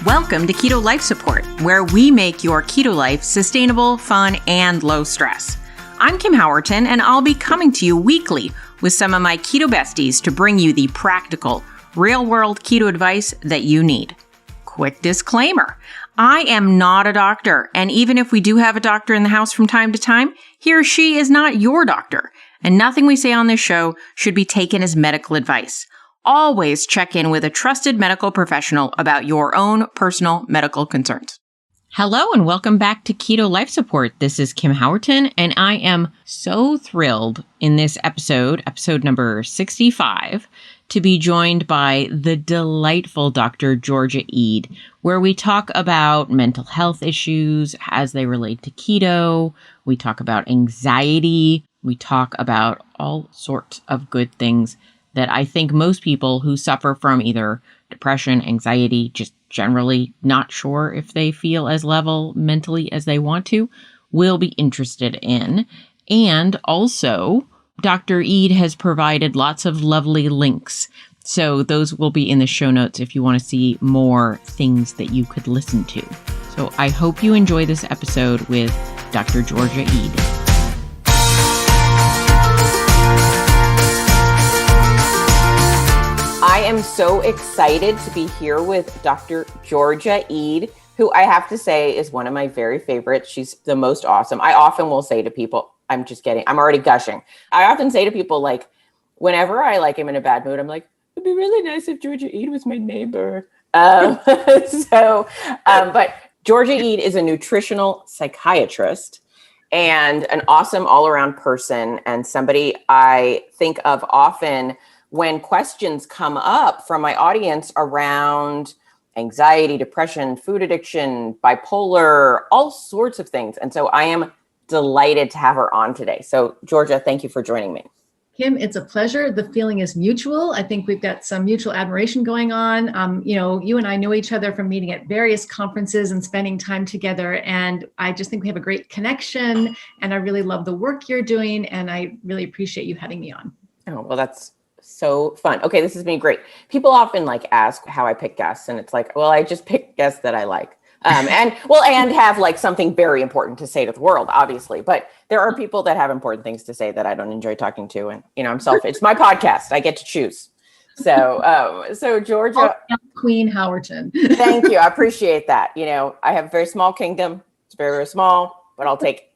Welcome to Keto Life Support, where we make your keto life sustainable, fun, and low stress. I'm Kim Howerton, and I'll be coming to you weekly with some of my keto besties to bring you the practical, real-world keto advice that you need. Quick disclaimer, I am not a doctor, and even if we do have a doctor in the house from time to time, he or she is not your doctor, and nothing we say on this show should be taken as medical advice. Always check in with a trusted medical professional about your own personal medical concerns. Hello and welcome back to Keto Life Support. This is Kim Howerton, and I am so thrilled in this episode number 65, to be joined by the delightful Dr. Georgia Ede, where we talk about mental health issues as they relate to keto. We talk about anxiety. We talk about all sorts of good things that I think most people who suffer from either depression, anxiety, just generally not sure if they feel as level mentally as they want to, will be interested in. And also, Dr. Ede has provided lots of lovely links. So those will be in the show notes if you want to see more things that you could listen to. So I hope you enjoy this episode with Dr. Georgia Ede. I am so excited to be here with Dr. Georgia Ede, who I have to say is one of my very favorites. She's the most awesome. I often will say to people, I'm just kidding, I'm already gushing. I often say to people, like, whenever I am in a bad mood, I'm like, it'd be really nice if Georgia Ede was my neighbor. But Georgia Ede is a nutritional psychiatrist and an awesome all-around person, and somebody I think of often when questions come up from my audience around anxiety, depression, food addiction, bipolar, all sorts of things. And so I am delighted to have her on today. So Georgia, thank you for joining me. Kim, it's a pleasure. The feeling is mutual. I think we've got some mutual admiration going on. You and I know each other from meeting at various conferences and spending time together. And I just think we have a great connection. And I really love the work you're doing. And I really appreciate you having me on. Oh, well, that's so fun. Okay, this has been great. People often ask how I pick guests, and it's like, well, I just pick guests that I like. And have something very important to say to the world, obviously. But there are people that have important things to say that I don't enjoy talking to. And, I'm selfish. It's my podcast. I get to choose. So Georgia. Queen Howerton. Thank you. I appreciate that. I have a very small kingdom. It's very, very small, but I'll take it.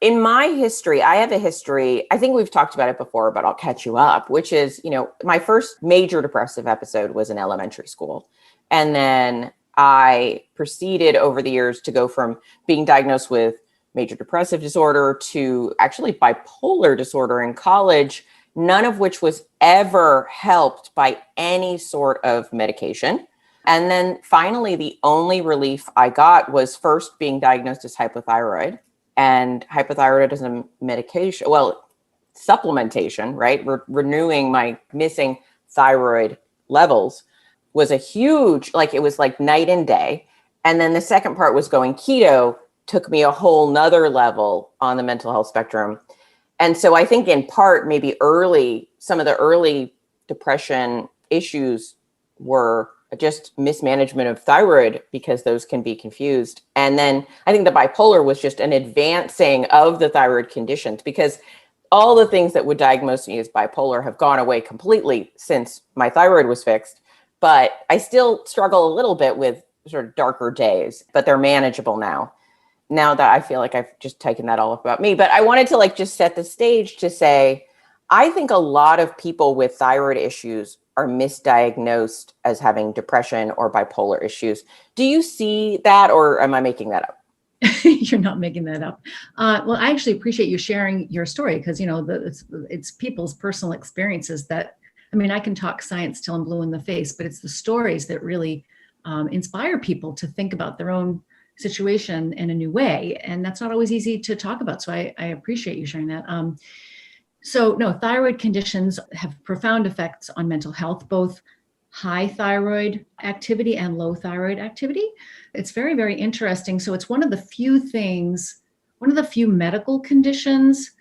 In my history, I have a history, I think we've talked about it before, but I'll catch you up, which is, my first major depressive episode was in elementary school. And then I proceeded over the years to go from being diagnosed with major depressive disorder to actually bipolar disorder in college, none of which was ever helped by any sort of medication. And then finally, the only relief I got was first being diagnosed as hypothyroid. And hypothyroidism medication, supplementation, right? Renewing my missing thyroid levels was a huge, it was like night and day. And then the second part was going keto, took me a whole nother level on the mental health spectrum. And so I think in part, maybe some of the early depression issues were just mismanagement of thyroid, because those can be confused. And then I think the bipolar was just an advancing of the thyroid conditions, because all the things that would diagnose me as bipolar have gone away completely since my thyroid was fixed. But I still struggle a little bit with sort of darker days, but they're manageable now that I feel like I've just taken that all up about me. But I wanted to just set the stage to say, I think a lot of people with thyroid issues are misdiagnosed as having depression or bipolar issues. Do you see that, or am I making that up? You're not making that up. Well, I actually appreciate you sharing your story, because, it's people's personal experiences that, I can talk science till I'm blue in the face, but it's the stories that really inspire people to think about their own situation in a new way. And that's not always easy to talk about. So I appreciate you sharing that. So no, thyroid conditions have profound effects on mental health, both high thyroid activity and low thyroid activity. It's very, very interesting. So it's one of the few medical conditions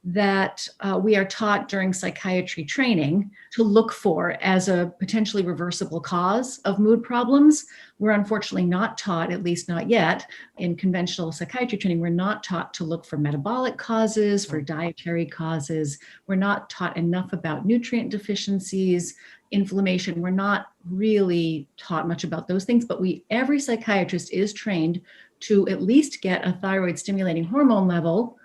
that we are taught during psychiatry training to look for as a potentially reversible cause of mood problems. We're unfortunately not taught, at least not yet, in conventional psychiatry training, we're not taught to look for metabolic causes, for dietary causes. We're not taught enough about nutrient deficiencies, inflammation. We're not really taught much about those things, but every psychiatrist is trained to at least get a thyroid stimulating hormone level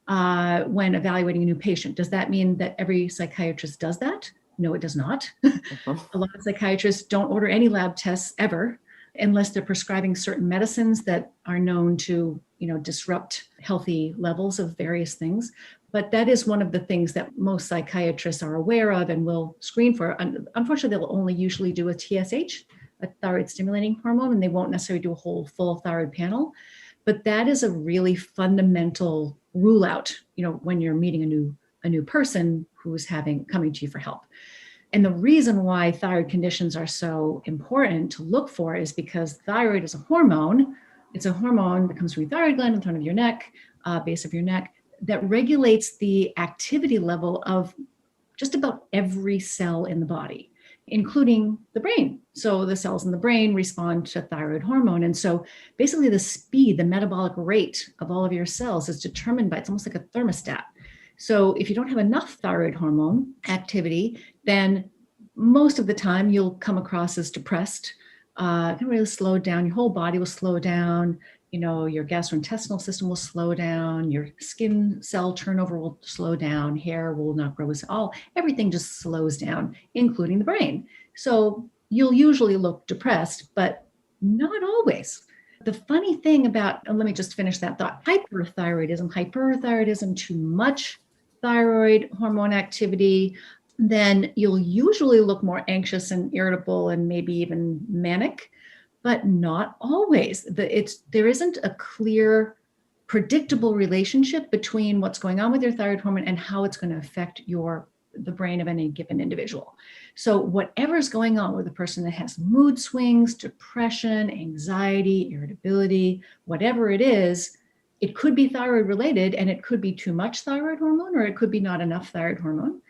when evaluating a new patient. Does that mean that every psychiatrist does that? No, it does not. A lot of psychiatrists don't order any lab tests ever, unless they're prescribing certain medicines that are known to, disrupt healthy levels of various things. But that is one of the things that most psychiatrists are aware of and will screen for. Unfortunately, they'll only usually do a TSH, a thyroid stimulating hormone, and they won't necessarily do a whole full thyroid panel. But that is a really fundamental rule out, when you're meeting a new person who's coming to you for help. And the reason why thyroid conditions are so important to look for is because thyroid is a hormone. It's a hormone that comes from your thyroid gland in the front of your neck, base of your neck, that regulates the activity level of just about every cell in the body, including the brain. So the cells in the brain respond to thyroid hormone. And so basically the speed, the metabolic rate of all of your cells is determined by, it's almost like a thermostat. So if you don't have enough thyroid hormone activity, then most of the time you'll come across as depressed. It can really slow down. Your whole body will slow down. Your gastrointestinal system will slow down. Your skin cell turnover will slow down. Hair will not grow as all. Everything just slows down, including the brain. So you'll usually look depressed, but not always. The funny thing about, and let me just finish that thought, hyperthyroidism, too much thyroid hormone activity, then you'll usually look more anxious and irritable and maybe even manic, but not always. There isn't a clear, predictable relationship between what's going on with your thyroid hormone and how it's going to affect the brain of any given individual. So whatever's going on with a person that has mood swings, depression, anxiety, irritability, whatever it is, it could be thyroid related, and it could be too much thyroid hormone, or it could be not enough thyroid hormone.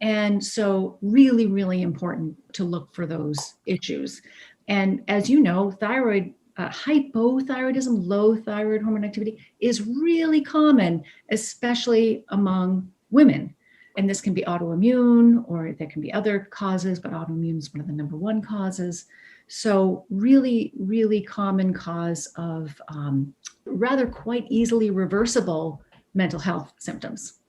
And so really, really important to look for those issues. And as you know, hypothyroidism, low thyroid hormone activity, is really common, especially among women. And this can be autoimmune, or there can be other causes, but autoimmune is one of the number one causes. So really, really common cause of rather quite easily reversible mental health symptoms.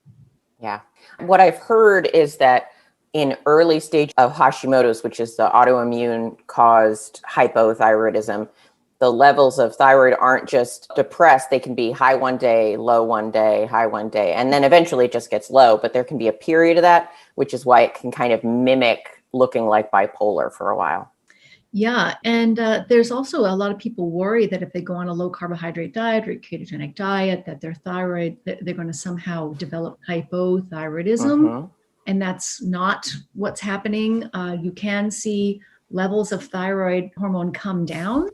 Yeah. What I've heard is that in early stage of Hashimoto's, which is the autoimmune caused hypothyroidism, the levels of thyroid aren't just depressed. They can be high one day, low one day, high one day, and then eventually it just gets low. But there can be a period of that, which is why it can kind of mimic looking like bipolar for a while. Yeah. And there's also a lot of people worry that if they go on a low carbohydrate diet or a ketogenic diet, that their thyroid, they're going to somehow develop hypothyroidism. And that's not what's happening. You can see levels of thyroid hormone come down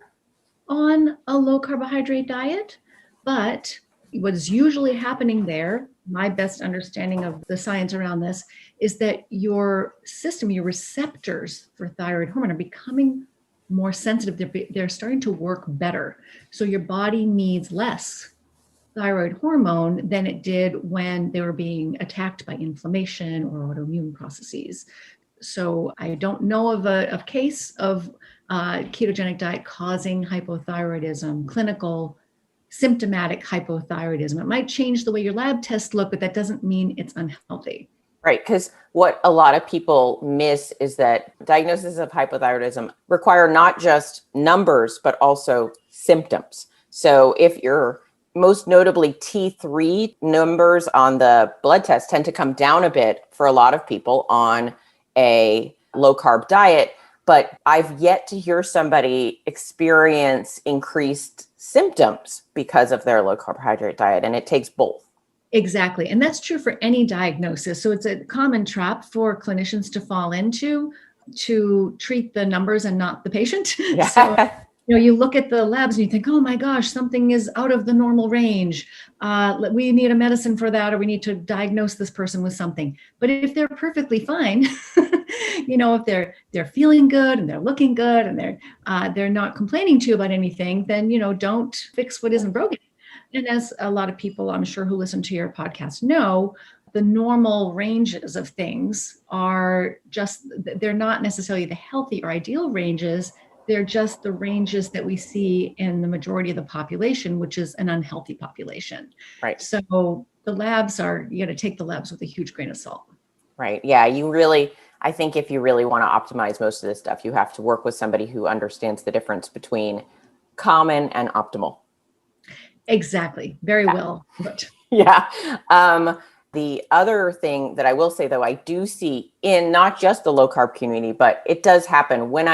on a low carbohydrate diet, but what's usually happening there, my best understanding of the science around this, is that your system, your receptors for thyroid hormone are becoming more sensitive. They're starting to work better. So your body needs less thyroid hormone than it did when they were being attacked by inflammation or autoimmune processes. So I don't know of a case of ketogenic diet causing hypothyroidism, clinical symptomatic hypothyroidism. It might change the way your lab tests look, but that doesn't mean it's unhealthy. Right, because what a lot of people miss is that diagnoses of hypothyroidism require not just numbers, but also symptoms. So if you're most notably T3 numbers on the blood test tend to come down a bit for a lot of people on a low carb diet, but I've yet to hear somebody experience increased symptoms because of their low carbohydrate diet, and it takes both. Exactly. And that's true for any diagnosis. So it's a common trap for clinicians to fall into, to treat the numbers and not the patient. Yeah. So You look at the labs and you think, oh my gosh, something is out of the normal range. We need a medicine for that, or we need to diagnose this person with something. But if they're perfectly fine, if they're feeling good and they're looking good and they're not complaining to you about anything, then don't fix what isn't broken. And as a lot of people, I'm sure, who listen to your podcast know, the normal ranges of things they're not necessarily the healthy or ideal ranges. They're just the ranges that we see in the majority of the population, which is an unhealthy population. Right. So you got to take the labs with a huge grain of salt. Right. Yeah. I think if you really want to optimize most of this stuff, you have to work with somebody who understands the difference between common and optimal. Exactly. Very well put. Yeah. The other thing that I will say, though, I do see in not just the low carb community, but it does happen when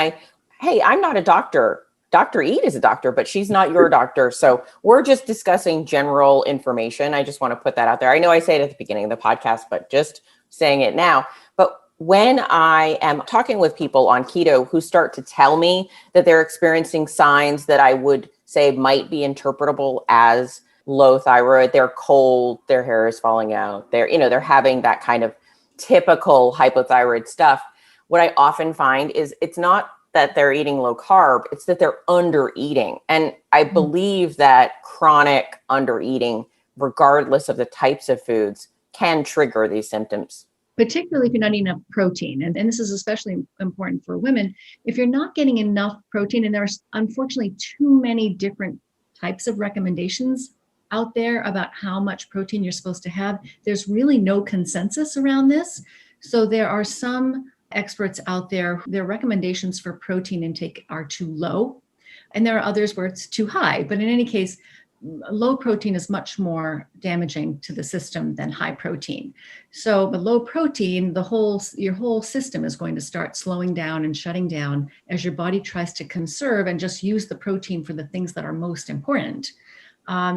hey, I'm not a doctor. Dr. Eid is a doctor, but she's not your doctor. So we're just discussing general information. I just want to put that out there. I know I say it at the beginning of the podcast, but just saying it now. But when I am talking with people on keto who start to tell me that they're experiencing signs that I would say might be interpretable as low thyroid, they're cold, their hair is falling out, they're having that kind of typical hypothyroid stuff. What I often find is it's not that they're eating low carb, it's that they're under eating. And I believe that chronic under eating, regardless of the types of foods, can trigger these symptoms. Particularly if you're not eating enough protein. And this is especially important for women. If you're not getting enough protein, and there's unfortunately too many different types of recommendations out there about how much protein you're supposed to have, there's really no consensus around this. So there are some experts out there, their recommendations for protein intake are too low, and there are others where it's too high. But in any case, low protein is much more damaging to the system than high protein. So the low protein, your whole system is going to start slowing down and shutting down as your body tries to conserve and just use the protein for the things that are most important.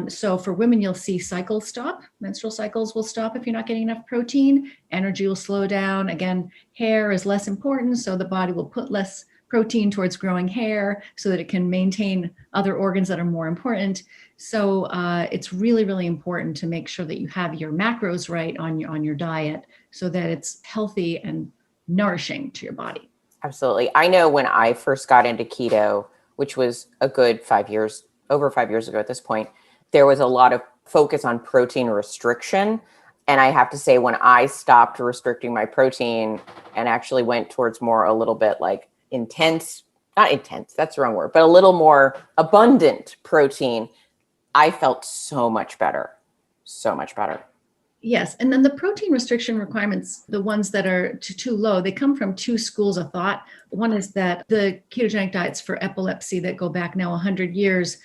So for women, you'll see cycles stop. Menstrual cycles will stop if you're not getting enough protein. Energy will slow down. Again, hair is less important, so the body will put less protein towards growing hair so that it can maintain other organs that are more important. So it's really, really important to make sure that you have your macros right on your diet so that it's healthy and nourishing to your body. Absolutely. I know when I first got into keto, which was a good over 5 years ago at this point, there was a lot of focus on protein restriction. And I have to say, when I stopped restricting my protein and actually went towards a little bit like not intense, that's the wrong word, but a little more abundant protein, I felt so much better. So much better. Yes. And then the protein restriction requirements, the ones that are too low, they come from two schools of thought. One is that the ketogenic diets for epilepsy that go back now 100 years,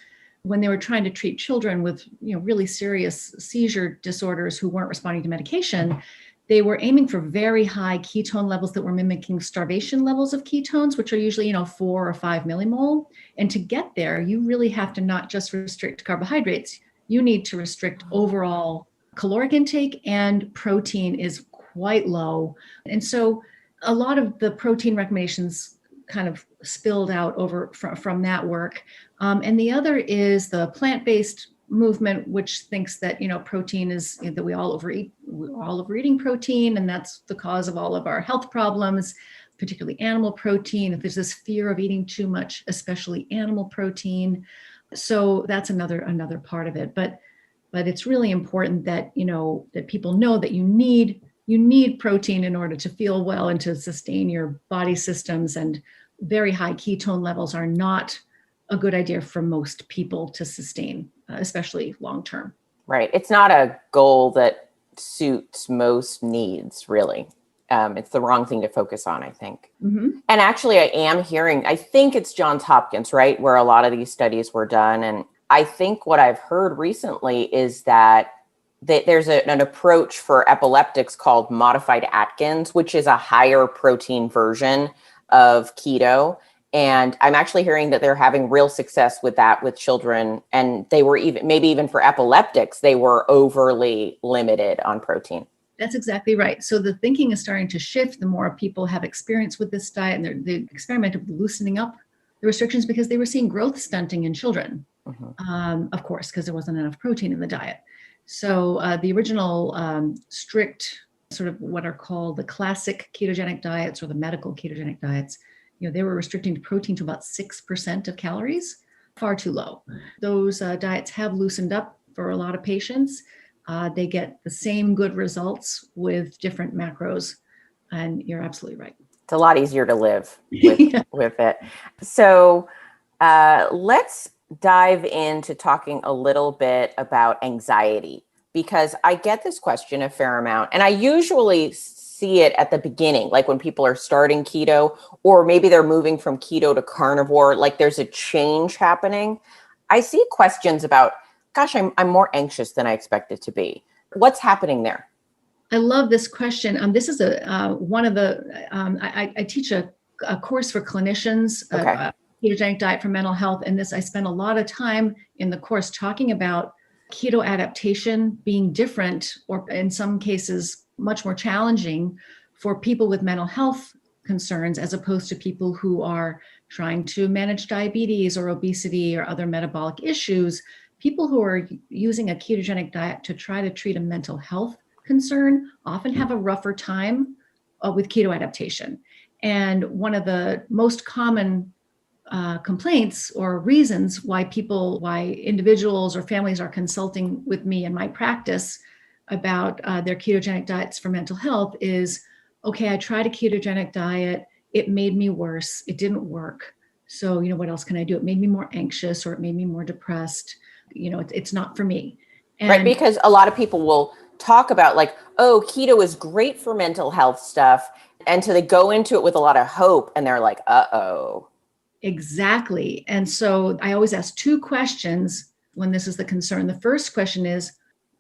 when they were trying to treat children with really serious seizure disorders who weren't responding to medication, they were aiming for very high ketone levels that were mimicking starvation levels of ketones, which are usually 4 or 5 millimole. And to get there, you really have to not just restrict carbohydrates, you need to restrict overall caloric intake, and protein is quite low. And so a lot of the protein recommendations kind of spilled out over from that work. And the other is the plant-based movement, which thinks that, protein is, that we're all overeating protein, and that's the cause of all of our health problems, particularly animal protein. If there's this fear of eating too much, especially animal protein. So that's another part of it. But it's really important that, that people know that you need protein in order to feel well and to sustain your body systems, and very high ketone levels are not a good idea for most people to sustain, especially long-term. Right. It's not a goal that suits most needs, really. It's the wrong thing to focus on, I think. Mm-hmm. And actually, I think it's Johns Hopkins, right, where a lot of these studies were done. And I think what I've heard recently is that there's an approach for epileptics called modified Atkins, which is a higher protein version of keto. And I'm actually hearing that they're having real success with that with children. And they were maybe even for epileptics, they were overly limited on protein. That's exactly right. So the thinking is starting to shift. The more people have experience with this diet, and they experimented with loosening up the restrictions because they were seeing growth stunting in children, of course, because there wasn't enough protein in the diet. So the original strict sort of what are called the classic ketogenic diets or the medical ketogenic diets, they were restricting protein to about 6% of calories, far too low. Those diets have loosened up for a lot of patients. They get the same good results with different macros. And you're absolutely right. It's a lot easier to live with it. So let's dive into talking a little bit about anxiety, because I get this question a fair amount, and I usually see it at the beginning, like when people are starting keto, or maybe they're moving from keto to carnivore, like there's a change happening. I see questions about, gosh, I'm more anxious than I expected to be. What's happening there? I love this question. This is one of the, I teach a course for clinicians, Okay. Ketogenic diet for mental health. And I spend a lot of time in the course talking about keto adaptation being different, or in some cases, much more challenging for people with mental health concerns, as opposed to people who are trying to manage diabetes or obesity or other metabolic issues. People who are using a ketogenic diet to try to treat a mental health concern often have a rougher time with keto adaptation. And one of the most common complaints or reasons why individuals or families are consulting with me in my practice about their ketogenic diets for mental health is, okay, I tried a ketogenic diet. It made me worse. It didn't work. So, what else can I do? It made me more anxious, or it made me more depressed. It's not for me. And right. Because a lot of people will talk about like, oh, keto is great for mental health stuff. And so they go into it with a lot of hope, and they're like, uh-oh. Exactly. And so I always ask two questions when this is the concern. The first question is,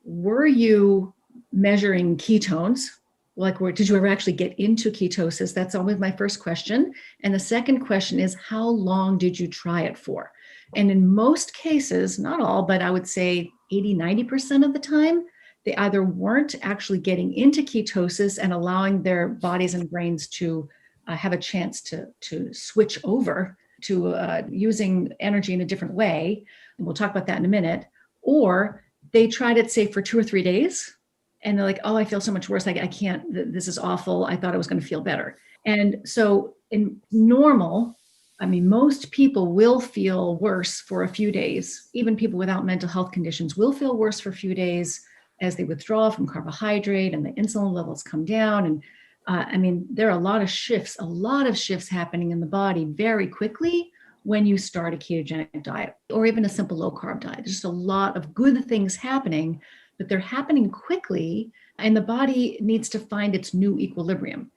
were you measuring ketones? Like, did you ever actually get into ketosis? That's always my first question. And the second question is, how long did you try it for? And in most cases, not all, but I would say 80-90% of the time, they either weren't actually getting into ketosis and allowing their bodies and brains to have a chance to switch over to using energy in a different way. And we'll talk about that in a minute. Or they tried it, say, for 2 or 3 days, and they're like, oh, I feel so much worse. I can't, this is awful. I thought I was going to feel better. And so in normal, most people will feel worse for a few days. Even people without mental health conditions will feel worse for a few days as they withdraw from carbohydrate and the insulin levels come down. And there are a lot of shifts happening in the body very quickly when you start a ketogenic diet, or even a simple low-carb diet. There's just a lot of good things happening, but they're happening quickly, and the body needs to find its new equilibrium.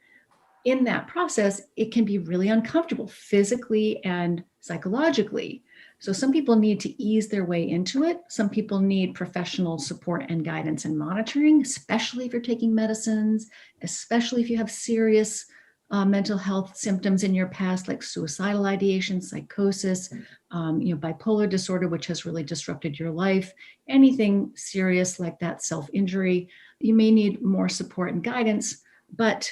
In that process, it can be really uncomfortable physically and psychologically. So some people need to ease their way into it. Some people need professional support and guidance and monitoring, especially if you're taking medicines, especially if you have serious mental health symptoms in your past, like suicidal ideation, psychosis, bipolar disorder, which has really disrupted your life, anything serious like that, self-injury. You may need more support and guidance, but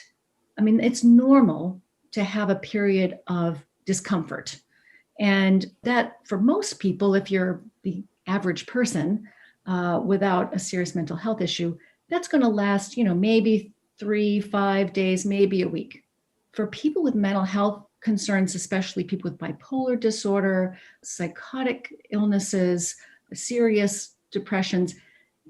it's normal to have a period of discomfort. And that, for most people, if you're the average person without a serious mental health issue, that's going to last, maybe 3-5 days, maybe a week. For people with mental health concerns, especially people with bipolar disorder, psychotic illnesses, serious depressions,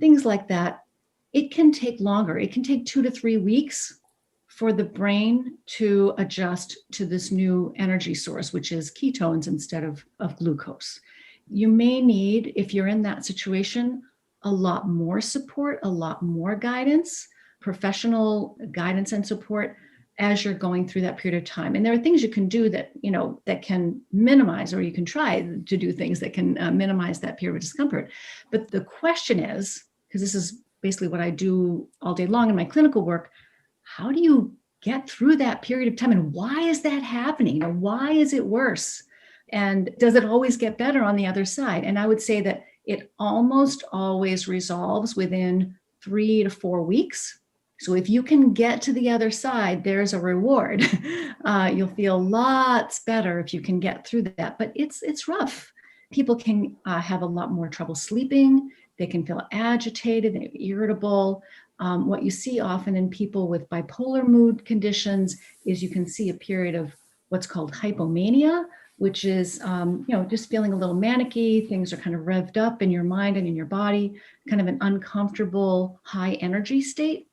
things like that, it can take longer. It can take 2 to 3 weeks for the brain to adjust to this new energy source, which is ketones instead of glucose. You may need, if you're in that situation, a lot more support, a lot more guidance, professional guidance and support as you're going through that period of time. And there are things you can do that, that can minimize, or you can try to do things that can minimize that period of discomfort. But the question is, because this is basically what I do all day long in my clinical work, how do you get through that period of time? And why is that happening? Or why is it worse? And does it always get better on the other side? And I would say that it almost always resolves within 3 to 4 weeks. So if you can get to the other side, there's a reward. You'll feel lots better if you can get through that. But it's rough. People can have a lot more trouble sleeping. They can feel agitated, they're irritable. What you see often in people with bipolar mood conditions is you can see a period of what's called hypomania, which is just feeling a little manicky. Things are kind of revved up in your mind and in your body, kind of an uncomfortable high energy state.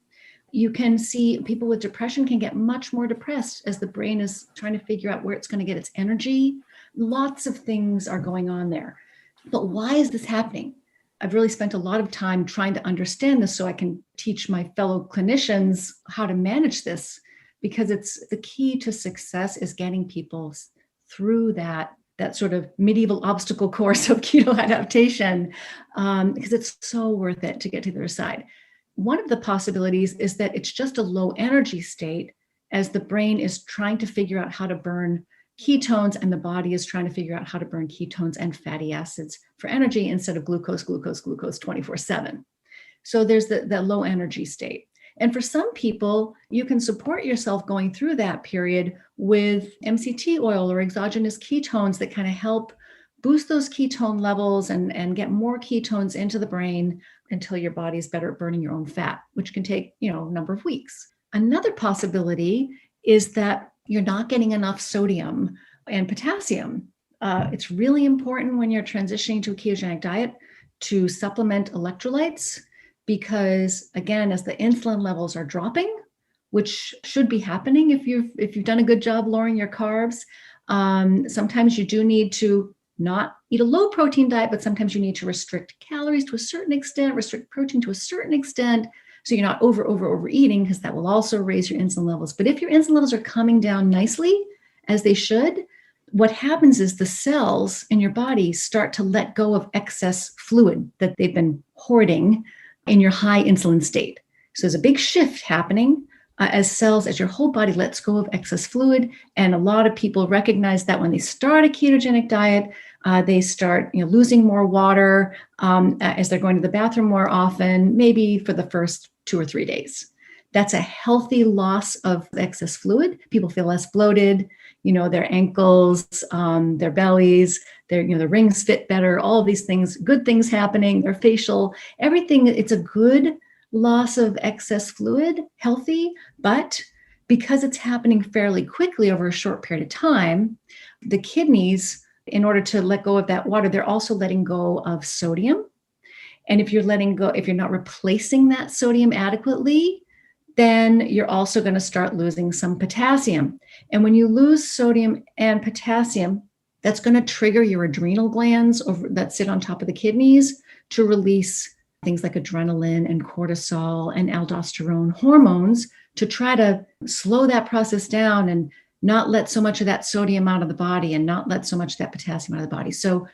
You can see people with depression can get much more depressed as the brain is trying to figure out where it's going to get its energy. Lots of things are going on there. But why is this happening? I've really spent a lot of time trying to understand this so I can teach my fellow clinicians how to manage this, because it's the key to success is getting people through that sort of medieval obstacle course of keto adaptation, because it's so worth it to get to the other side. One of the possibilities is that it's just a low energy state as the brain is trying to figure out how to burn ketones and the body is trying to figure out how to burn ketones and fatty acids for energy instead of glucose 24/7. So there's the low energy state. And for some people, you can support yourself going through that period with MCT oil or exogenous ketones that kind of help boost those ketone levels and get more ketones into the brain until your body is better at burning your own fat, which can take, a number of weeks. Another possibility is that you're not getting enough sodium and potassium. It's really important when you're transitioning to a ketogenic diet to supplement electrolytes, because again, as the insulin levels are dropping, which should be happening if you've done a good job lowering your carbs, sometimes you do need to not eat a low protein diet, but sometimes you need to restrict calories to a certain extent, restrict protein to a certain extent, so you're not overeating, because that will also raise your insulin levels. But if your insulin levels are coming down nicely, as they should, what happens is the cells in your body start to let go of excess fluid that they've been hoarding in your high insulin state. So there's a big shift happening as your whole body lets go of excess fluid. And a lot of people recognize that when they start a ketogenic diet, they start losing more water as they're going to the bathroom more often, maybe for the first 2 or 3 days. That's a healthy loss of excess fluid. People feel less bloated, their ankles, their bellies, their rings fit better, all of these things, good things happening, their facial, everything. It's a good loss of excess fluid, healthy, but because it's happening fairly quickly over a short period of time, the kidneys, in order to let go of that water, they're also letting go of sodium. And if you're not replacing that sodium adequately, then you're also going to start losing some potassium. And when you lose sodium and potassium, that's going to trigger your adrenal glands that sit on top of the kidneys to release things like adrenaline and cortisol and aldosterone hormones to try to slow that process down and not let so much of that sodium out of the body and not let so much of that potassium out of the body. So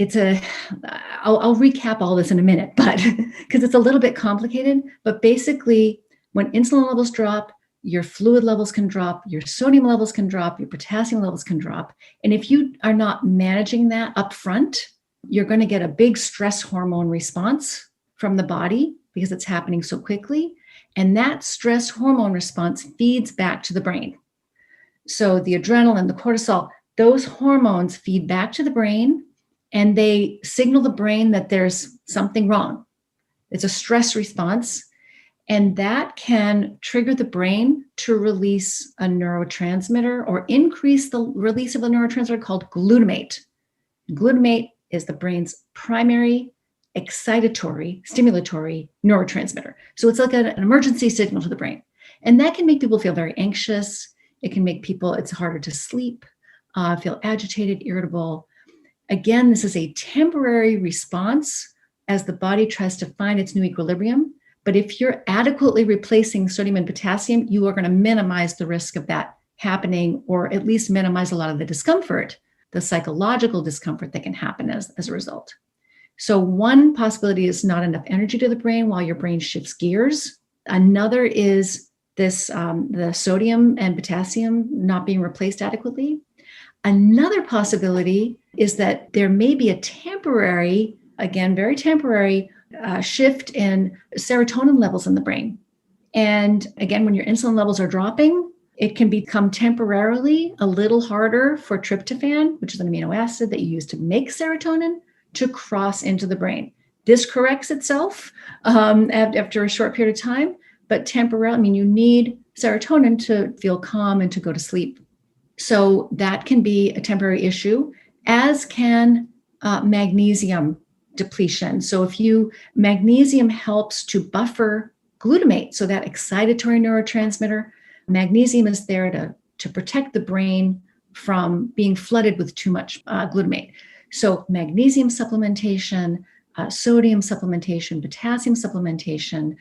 I'll recap all this in a minute, but because it's a little bit complicated, but basically when insulin levels drop, your fluid levels can drop, your sodium levels can drop, your potassium levels can drop. And if you are not managing that up front, you're going to get a big stress hormone response from the body because it's happening so quickly. And that stress hormone response feeds back to the brain. So the adrenaline, the cortisol, those hormones feed back to the brain and they signal the brain that there's something wrong. It's a stress response. And that can trigger the brain to release a neurotransmitter or increase the release of a neurotransmitter called glutamate. Glutamate is the brain's primary excitatory, stimulatory neurotransmitter. So it's like an emergency signal to the brain. And that can make people feel very anxious. It can make it's harder to sleep, feel agitated, irritable. Again, this is a temporary response as the body tries to find its new equilibrium. But if you're adequately replacing sodium and potassium, you are going to minimize the risk of that happening, or at least minimize a lot of the discomfort, the psychological discomfort that can happen as a result. So one possibility is not enough energy to the brain while your brain shifts gears. Another is this, the sodium and potassium not being replaced adequately. Another possibility is that there may be a temporary, again, very temporary shift in serotonin levels in the brain. And again, when your insulin levels are dropping, it can become temporarily a little harder for tryptophan, which is an amino acid that you use to make serotonin, to cross into the brain. This corrects itself after a short period of time, but temporarily, I mean, you need serotonin to feel calm and to go to sleep. So that can be a temporary issue, as can magnesium depletion. So magnesium helps to buffer glutamate, so that excitatory neurotransmitter. Magnesium is there to protect the brain from being flooded with too much glutamate. So magnesium supplementation, sodium supplementation, potassium supplementation,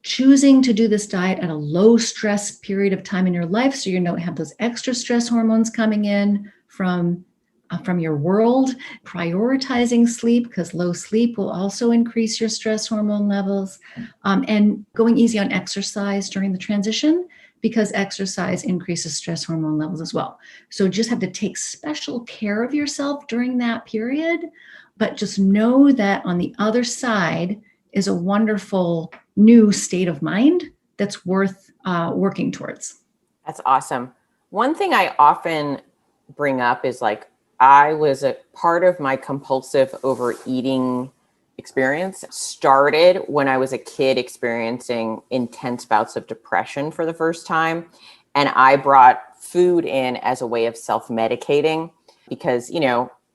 choosing to do this diet at a low stress period of time in your life, so you don't have those extra stress hormones coming in from your world, prioritizing sleep, because low sleep will also increase your stress hormone levels, and going easy on exercise during the transition, because exercise increases stress hormone levels as well. So just have to take special care of yourself during that period, but just know that on the other side is a wonderful new state of mind that's worth working towards. That's awesome. One thing I often bring up is like, I was a part of my compulsive overeating experience started when I was a kid experiencing intense bouts of depression for the first time. And I brought food in as a way of self-medicating because,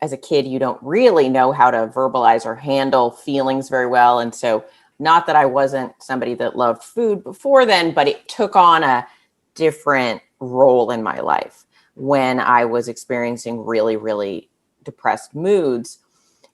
as a kid, you don't really know how to verbalize or handle feelings very well. And so not that I wasn't somebody that loved food before then, but it took on a different role in my life when I was experiencing really, really depressed moods.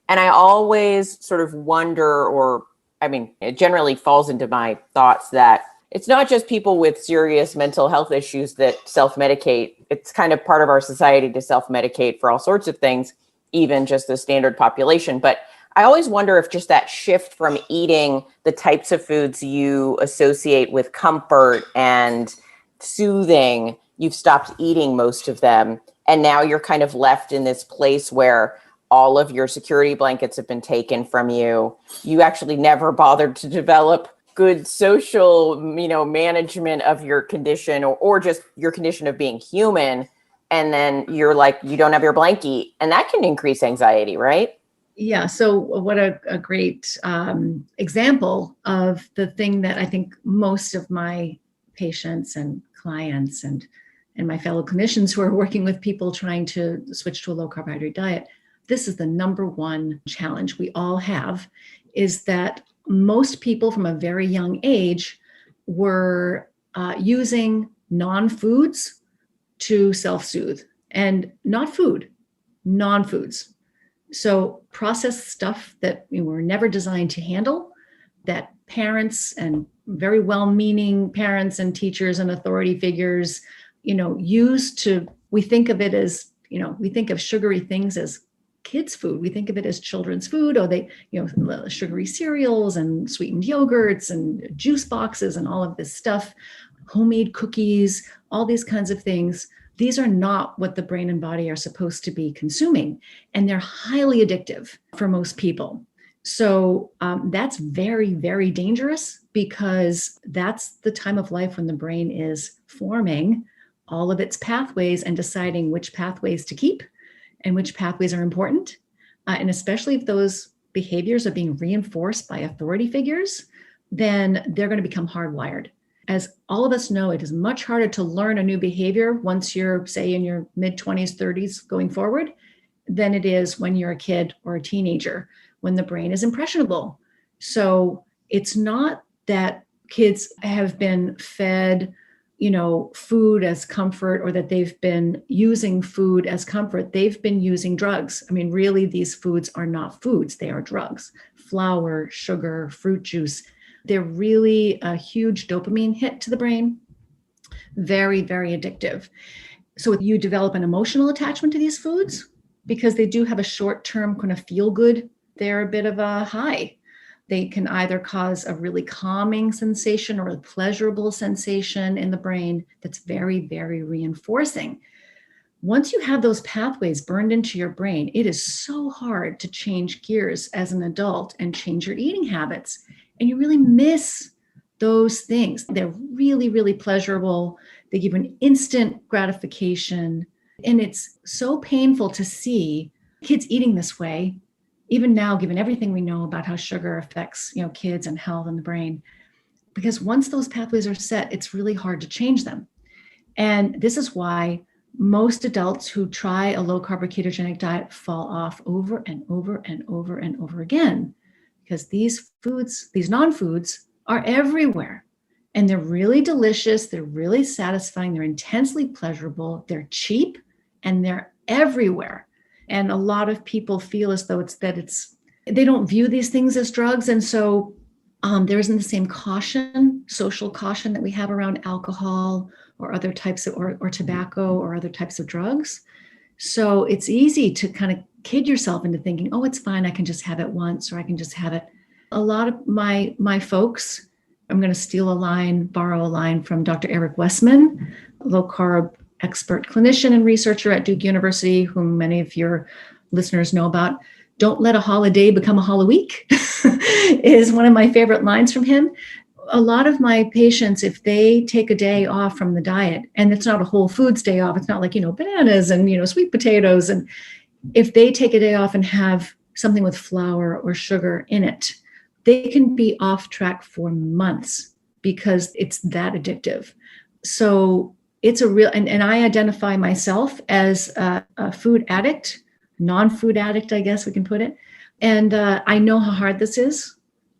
And I always sort of wonder, it generally falls into my thoughts that it's not just people with serious mental health issues that self-medicate. It's kind of part of our society to self-medicate for all sorts of things, even just the standard population. But I always wonder if just that shift from eating the types of foods you associate with comfort and soothing, you've stopped eating most of them. And now you're kind of left in this place where all of your security blankets have been taken from you. You actually never bothered to develop good social, management of your condition or just your condition of being human. And then you're like, you don't have your blankie, and that can increase anxiety, right? Yeah. So what a great example of the thing that I think most of my patients and clients and my fellow clinicians who are working with people trying to switch to a low carbohydrate diet, this is the number one challenge we all have, is that most people from a very young age were using non-foods to self-soothe, and not food, non-foods. So processed stuff that we were never designed to handle, that parents and very well-meaning parents and teachers and authority figures, use to, we think of it as, we think of sugary things as kids' food. We think of it as children's food, or they, sugary cereals and sweetened yogurts and juice boxes and all of this stuff, homemade cookies, all these kinds of things. These are not what the brain and body are supposed to be consuming, and they're highly addictive for most people. So that's very, very dangerous, because that's the time of life when the brain is forming all of its pathways and deciding which pathways to keep and which pathways are important. And especially if those behaviors are being reinforced by authority figures, then they're going to become hardwired. As all of us know, it is much harder to learn a new behavior once you're, say, in your mid-20s, 30s going forward, than it is when you're a kid or a teenager, when the brain is impressionable. So it's not that kids have been fed, food as comfort, or that they've been using food as comfort. They've been using drugs. I mean, really, these foods are not foods. They are drugs. Flour, sugar, fruit juice. They're really a huge dopamine hit to the brain. Very, very addictive. So you develop an emotional attachment to these foods because they do have a short-term kind of feel good. They're a bit of a high. They can either cause a really calming sensation or a pleasurable sensation in the brain that's very, very reinforcing. Once you have those pathways burned into your brain, it is so hard to change gears as an adult and change your eating habits. And you really miss those things. They're really, really pleasurable. They give an instant gratification. And it's so painful to see kids eating this way, even now, given everything we know about how sugar affects, kids and health and the brain. Because once those pathways are set, it's really hard to change them. And this is why most adults who try a low-carb or ketogenic diet fall off over and over and over and over again, because these foods, these non-foods, are everywhere. And they're really delicious. They're really satisfying. They're intensely pleasurable. They're cheap and they're everywhere. And a lot of people feel as though they don't view these things as drugs. And so there isn't the same caution, social caution that we have around alcohol or other types of, or tobacco or other types of drugs. So it's easy to kind of kid yourself into thinking, oh, it's fine. I can just have it once, or I can just have it. A lot of my folks, I'm going to borrow a line from Dr. Eric Westman, a low-carb expert clinician and researcher at Duke University, whom many of your listeners know about. Don't let a holiday become a hollow week is one of my favorite lines from him. A lot of my patients, if they take a day off from the diet, and it's not a whole foods day off, it's not like, bananas and, sweet potatoes. And if they take a day off and have something with flour or sugar in it, they can be off track for months because it's that addictive. So it's a real, and I identify myself as a food addict, non-food addict, I guess we can put it. And I know how hard this is.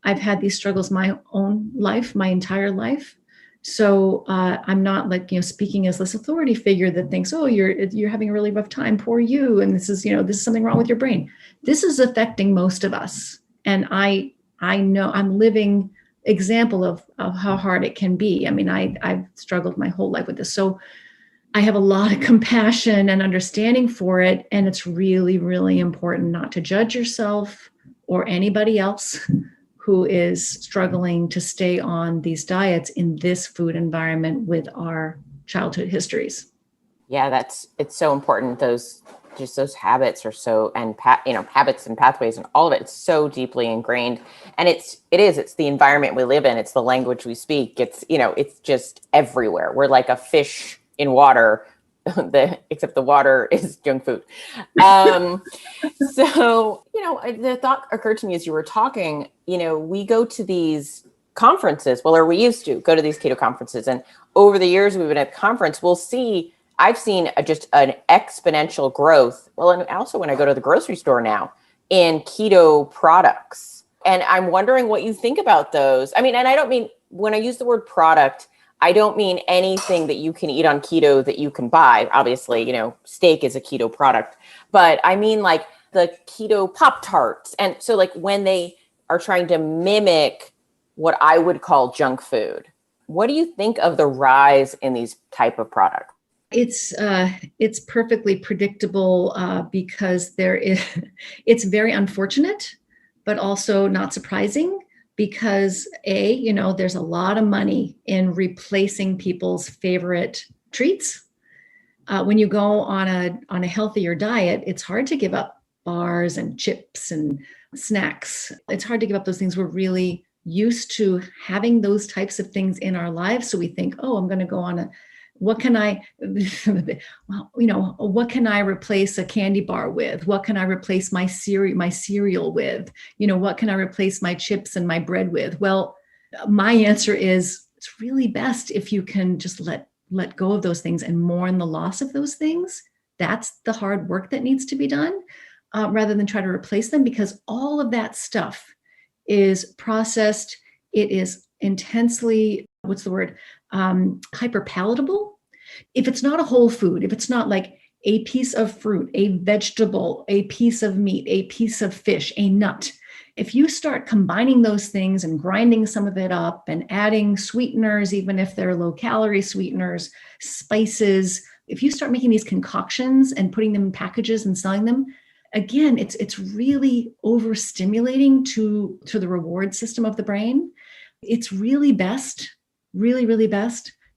I've had these struggles my own life, my entire life. So I'm not like, speaking as this authority figure that thinks, oh, you're having a really rough time, poor you. And this is something wrong with your brain. This is affecting most of us. And I know I'm living example of how hard it can be. I mean, I've struggled my whole life with this. So I have a lot of compassion and understanding for it. And it's really, really important not to judge yourself or anybody else who is struggling to stay on these diets in this food environment with our childhood histories. Yeah, it's so important. Those habits are so, and habits and pathways and all of it, it's so deeply ingrained. And it's the environment we live in. It's the language we speak. It's just everywhere. We're like a fish in water, except the water is junk food. So, the thought occurred to me as you were talking, we go to these conferences, or we used to go to these keto conferences. And over the years we've been at the conference, I've seen just an exponential growth. Well, and also when I go to the grocery store now in keto products. And I'm wondering what you think about those. I mean, and I don't mean, when I use the word product, I don't mean anything that you can eat on keto that you can buy. Obviously, steak is a keto product, but I mean like the keto Pop-Tarts. And so like when they are trying to mimic what I would call junk food, what do you think of the rise in these type of products? It's perfectly predictable because it's very unfortunate, but also not surprising because there's a lot of money in replacing people's favorite treats. When you go on a healthier diet, it's hard to give up bars and chips and snacks. It's hard to give up those things. We're really used to having those types of things in our lives. So we think, oh, I'm going to go on what can I replace a candy bar with? What can I replace my cereal with? What can I replace my chips and my bread with? Well, my answer is it's really best if you can just let go of those things and mourn the loss of those things. That's the hard work that needs to be done rather than try to replace them, because all of that stuff is processed. It is intensely, hyper palatable. If it's not a whole food, if it's not like a piece of fruit, a vegetable, a piece of meat, a piece of fish, a nut, if you start combining those things and grinding some of it up and adding sweeteners, even if they're low calorie sweeteners, spices, if you start making these concoctions and putting them in packages and selling them, again, it's really overstimulating to the reward system of the brain. It's really best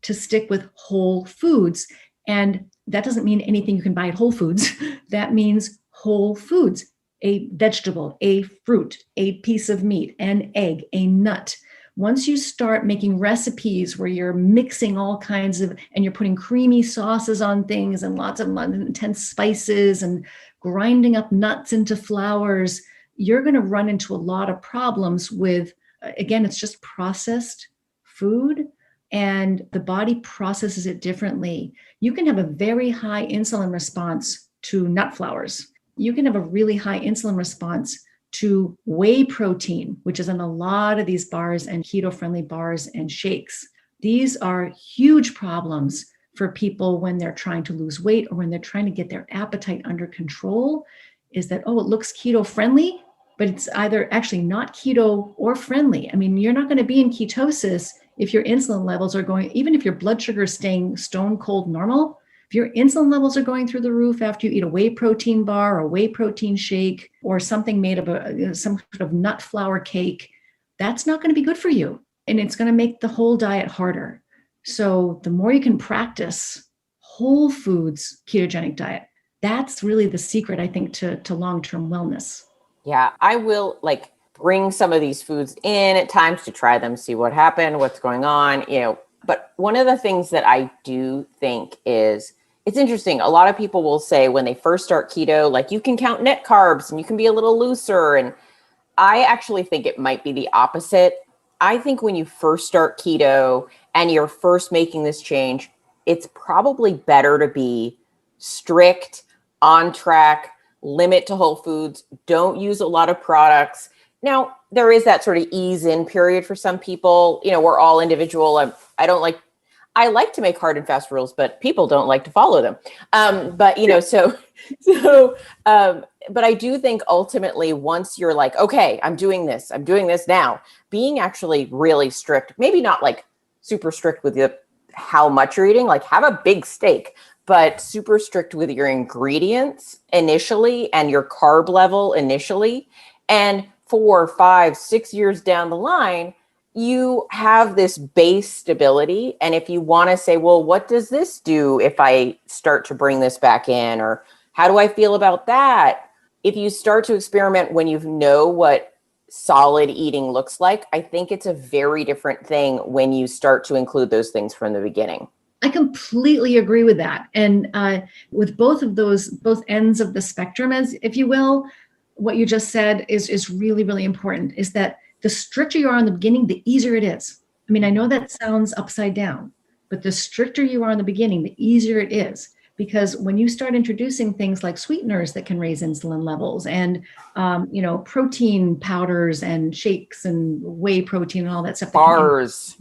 to stick with whole foods. And that doesn't mean anything you can buy at Whole Foods. That means whole foods, a vegetable, a fruit, a piece of meat, an egg, a nut. once you start making recipes where you're mixing all kinds of, and you're putting creamy sauces on things and lots of intense spices and grinding up nuts into flours, you're going to run into a lot of problems with, again, it's just processed food and the body processes it differently. You can have a very high insulin response to nut flours. You can have a really high insulin response to whey protein, which is in a lot of these bars and keto-friendly bars and shakes. These are huge problems for people when they're trying to lose weight or when they're trying to get their appetite under control, is that, oh, it looks keto-friendly, but it's either actually not keto or friendly. I mean, you're not going to be in ketosis if your insulin levels are going, even if your blood sugar is staying stone cold normal. If your insulin levels are going through the roof after you eat a whey protein bar or a whey protein shake or something made of some sort of nut flour cake, that's not going to be good for you. And it's going to make the whole diet harder. So the more you can practice whole foods ketogenic diet, that's really the secret, I think, to long-term wellness. Yeah, I will bring some of these foods in at times to try them, see what happened, what's going on, But one of the things that I do think is, it's interesting. A lot of people will say when they first start keto, you can count net carbs and you can be a little looser. And I actually think it might be the opposite. I think when you first start keto and you're first making this change, it's probably better to be strict, on track, limit to whole foods, don't use a lot of products. Now, there is that sort of ease in period for some people. We're all individual. I like to make hard and fast rules, but people don't like to follow them. But I do think ultimately once you're like, okay, I'm doing this now, being actually really strict, maybe not super strict with how much you're eating, have a big steak, but super strict with your ingredients initially and your carb level initially. And 4, 5, 6 years down the line, you have this base stability. And if you want to say, well, what does this do if I start to bring this back in? Or how do I feel about that? If you start to experiment when you know what solid eating looks like, I think it's a very different thing when you start to include those things from the beginning. I completely agree with that. And with both ends of the spectrum, as if you will, what you just said is really, really important, is that the stricter you are in the beginning, the easier it is. I mean, I know that sounds upside down, but the stricter you are in the beginning, the easier it is. Because when you start introducing things like sweeteners that can raise insulin levels and, protein powders and shakes and whey protein and all that stuff. Bars,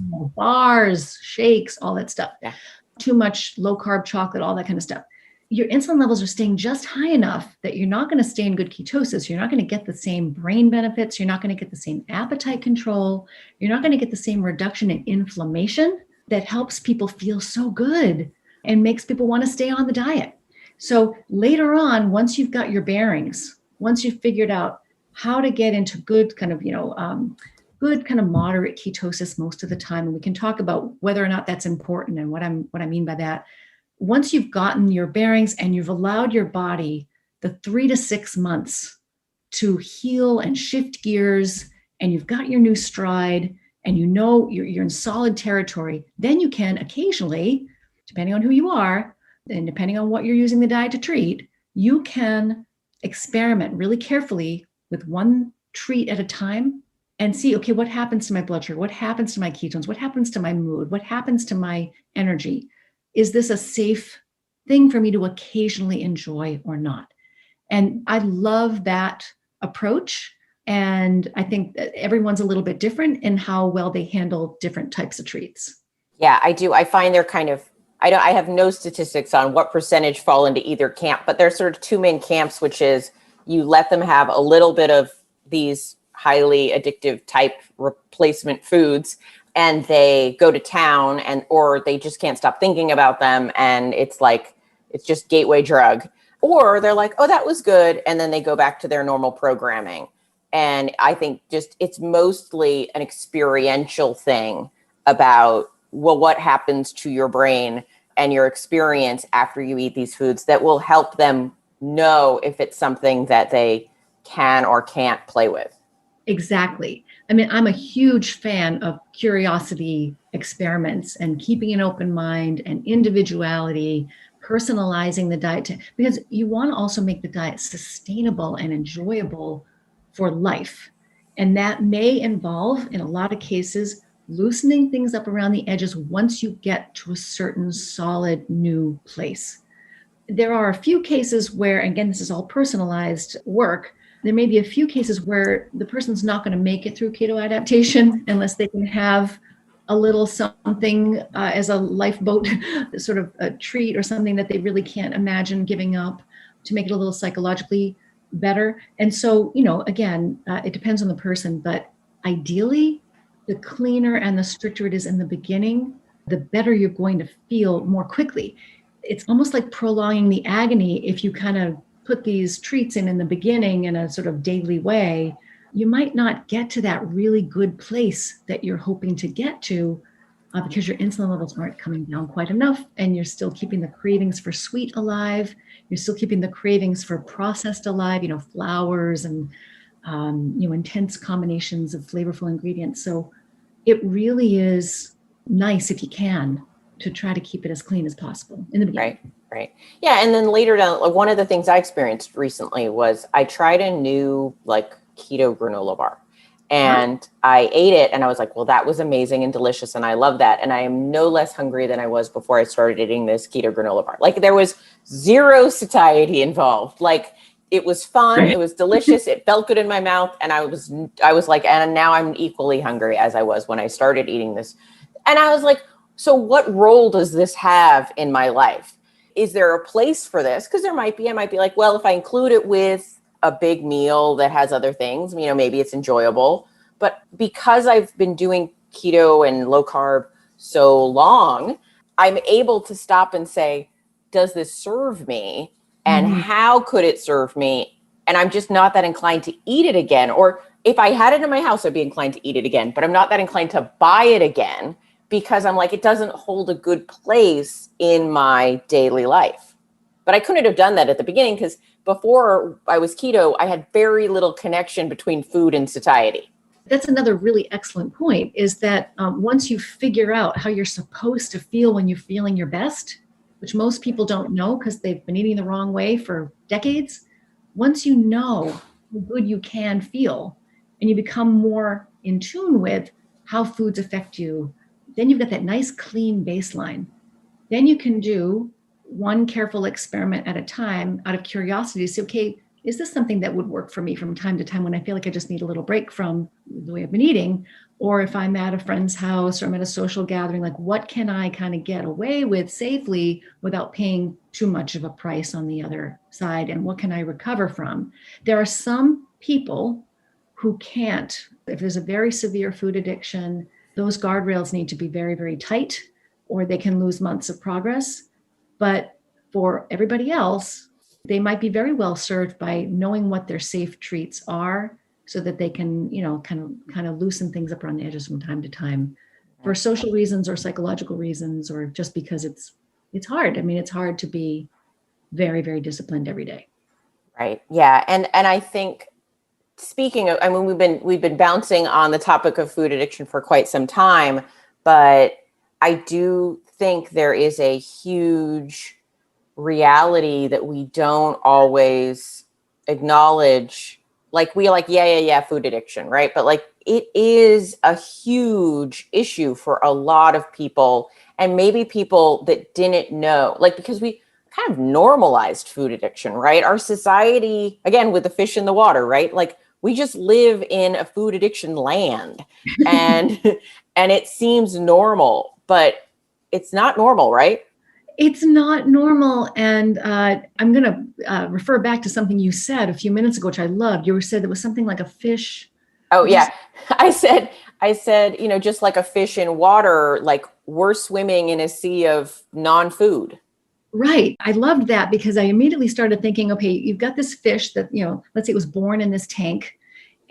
shakes, all that stuff. Yeah. Too much low carb chocolate, all that kind of stuff. Your insulin levels are staying just high enough that you're not going to stay in good ketosis. You're not going to get the same brain benefits. You're not going to get the same appetite control. You're not going to get the same reduction in inflammation that helps people feel so good and makes people want to stay on the diet. So later on, once you've got your bearings, once you've figured out how to get into good kind of moderate ketosis most of the time, and we can talk about whether or not that's important and what I mean by that. Once you've gotten your bearings and you've allowed your body the 3 to 6 months to heal and shift gears, and you've got your new stride, and you're in solid territory, then you can occasionally, depending on who you are and depending on what you're using the diet to treat, you can experiment really carefully with one treat at a time and see, okay, what happens to my blood sugar? What happens to my ketones? What happens to my mood? What happens to my energy? Is this a safe thing for me to occasionally enjoy or not? And I love that approach. And I think that everyone's a little bit different in how well they handle different types of treats. Yeah, I do. I find they're kind of, I have no statistics on what percentage fall into either camp, but there's sort of two main camps, which is you let them have a little bit of these highly addictive type replacement foods and they go to town or they just can't stop thinking about them. And it's just gateway drug, or they're like, oh, that was good. And then they go back to their normal programming. And I think it's mostly an experiential thing about, well, what happens to your brain and your experience after you eat these foods that will help them know if it's something that they can or can't play with. Exactly. I mean, I'm a huge fan of curiosity experiments and keeping an open mind and individuality, personalizing the diet, because you want to also make the diet sustainable and enjoyable for life. And that may involve, in a lot of cases, loosening things up around the edges once you get to a certain solid new place. There are a few cases where, again, this is all personalized work. There may be a few cases where the person's not going to make it through keto adaptation unless they can have a little something as a lifeboat, sort of a treat or something that they really can't imagine giving up to make it a little psychologically better. And so, again, it depends on the person, but ideally, the cleaner and the stricter it is in the beginning, the better you're going to feel more quickly. It's almost like prolonging the agony. If you kind of put these treats in the beginning in a sort of daily way, you might not get to that really good place that you're hoping to get to because your insulin levels aren't coming down quite enough, and you're still keeping the cravings for sweet alive. You're still keeping the cravings for processed alive, flours and intense combinations of flavorful ingredients. So it really is nice, if you can, to try to keep it as clean as possible in the beginning. Right. Yeah. And then later down, like one of the things I experienced recently was I tried a new keto granola bar, and I ate it and I was like, well, that was amazing and delicious. And I love that. And I am no less hungry than I was before I started eating this keto granola bar. Like there was zero satiety involved. Like it was fun. It was delicious. It felt good in my mouth. And I was like, and now I'm equally hungry as I was when I started eating this. And I was like, so what role does this have in my life? Is there a place for this? Because I might be like, well, if I include it with a big meal that has other things, maybe it's enjoyable. But because I've been doing keto and low carb so long, I'm able to stop and say, does this serve me? And how could it serve me? And I'm just not that inclined to eat it again. Or if I had it in my house, I'd be inclined to eat it again, but I'm not that inclined to buy it again because I'm like, it doesn't hold a good place in my daily life. But I couldn't have done that at the beginning because before I was keto, I had very little connection between food and satiety. That's another really excellent point, is that once you figure out how you're supposed to feel when you're feeling your best, which most people don't know because they've been eating the wrong way for decades, once you know how good you can feel and you become more in tune with how foods affect you, then you've got that nice clean baseline. Then you can do one careful experiment at a time out of curiosity to say, okay, is this something that would work for me from time to time when I feel like I just need a little break from the way I've been eating? Or if I'm at a friend's house or I'm at a social gathering, like what can I kind of get away with safely without paying too much of a price on the other side? And what can I recover from? There are some people who can't. If there's a very severe food addiction, those guardrails need to be very, very tight, or they can lose months of progress. But for everybody else, they might be very well served by knowing what their safe treats are so that they can, kind of loosen things up around the edges from time to time for social reasons or psychological reasons, or just because it's hard. I mean, it's hard to be very, very disciplined every day. Right. Yeah. And I think speaking of, we've been bouncing on the topic of food addiction for quite some time, but I do think there is a huge reality that we don't always acknowledge. Like we are like, yeah, food addiction, right? But like it is a huge issue for a lot of people, and maybe people that didn't know, like because we kind of normalized food addiction, right? Our society, again, with the fish in the water, right? Like we just live in a food addiction land and and it seems normal, but it's not normal, right? It's not normal. And I'm going to refer back to something you said a few minutes ago, which I loved. You said it was something like a fish. Oh, yeah. I said, just like a fish in water, like we're swimming in a sea of non-food. Right. I loved that because I immediately started thinking, okay, you've got this fish that, let's say it was born in this tank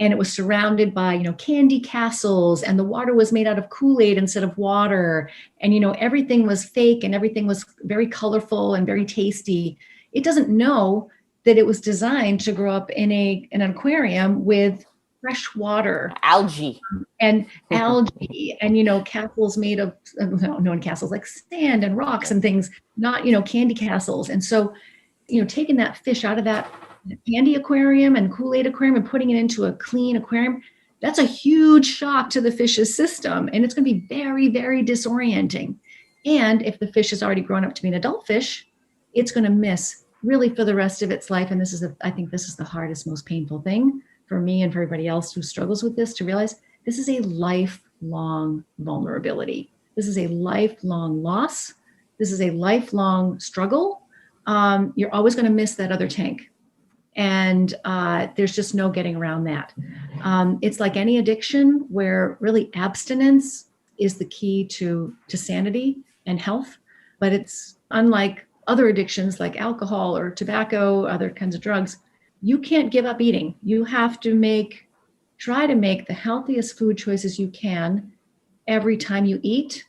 and it was surrounded by, candy castles, and the water was made out of Kool-Aid instead of water. And, everything was fake and everything was very colorful and very tasty. It doesn't know that it was designed to grow up in an aquarium with fresh water Algae. and algae and, castles made of, no in castles, like sand and rocks and things, not, candy castles. And so, taking that fish out of that candy aquarium and Kool-Aid aquarium and putting it into a clean aquarium, that's a huge shock to the fish's system. And it's going to be very, very disorienting. And if the fish has already grown up to be an adult fish, it's going to miss really for the rest of its life. And I think this is the hardest, most painful thing for me and for everybody else who struggles with this, to realize this is a lifelong vulnerability. This is a lifelong loss. This is a lifelong struggle. You're always going to miss that other tank. And there's just no getting around that. It's like any addiction where really abstinence is the key to sanity and health. But it's unlike other addictions like alcohol or tobacco, other kinds of drugs. You can't give up eating. You have to try to make the healthiest food choices you can every time you eat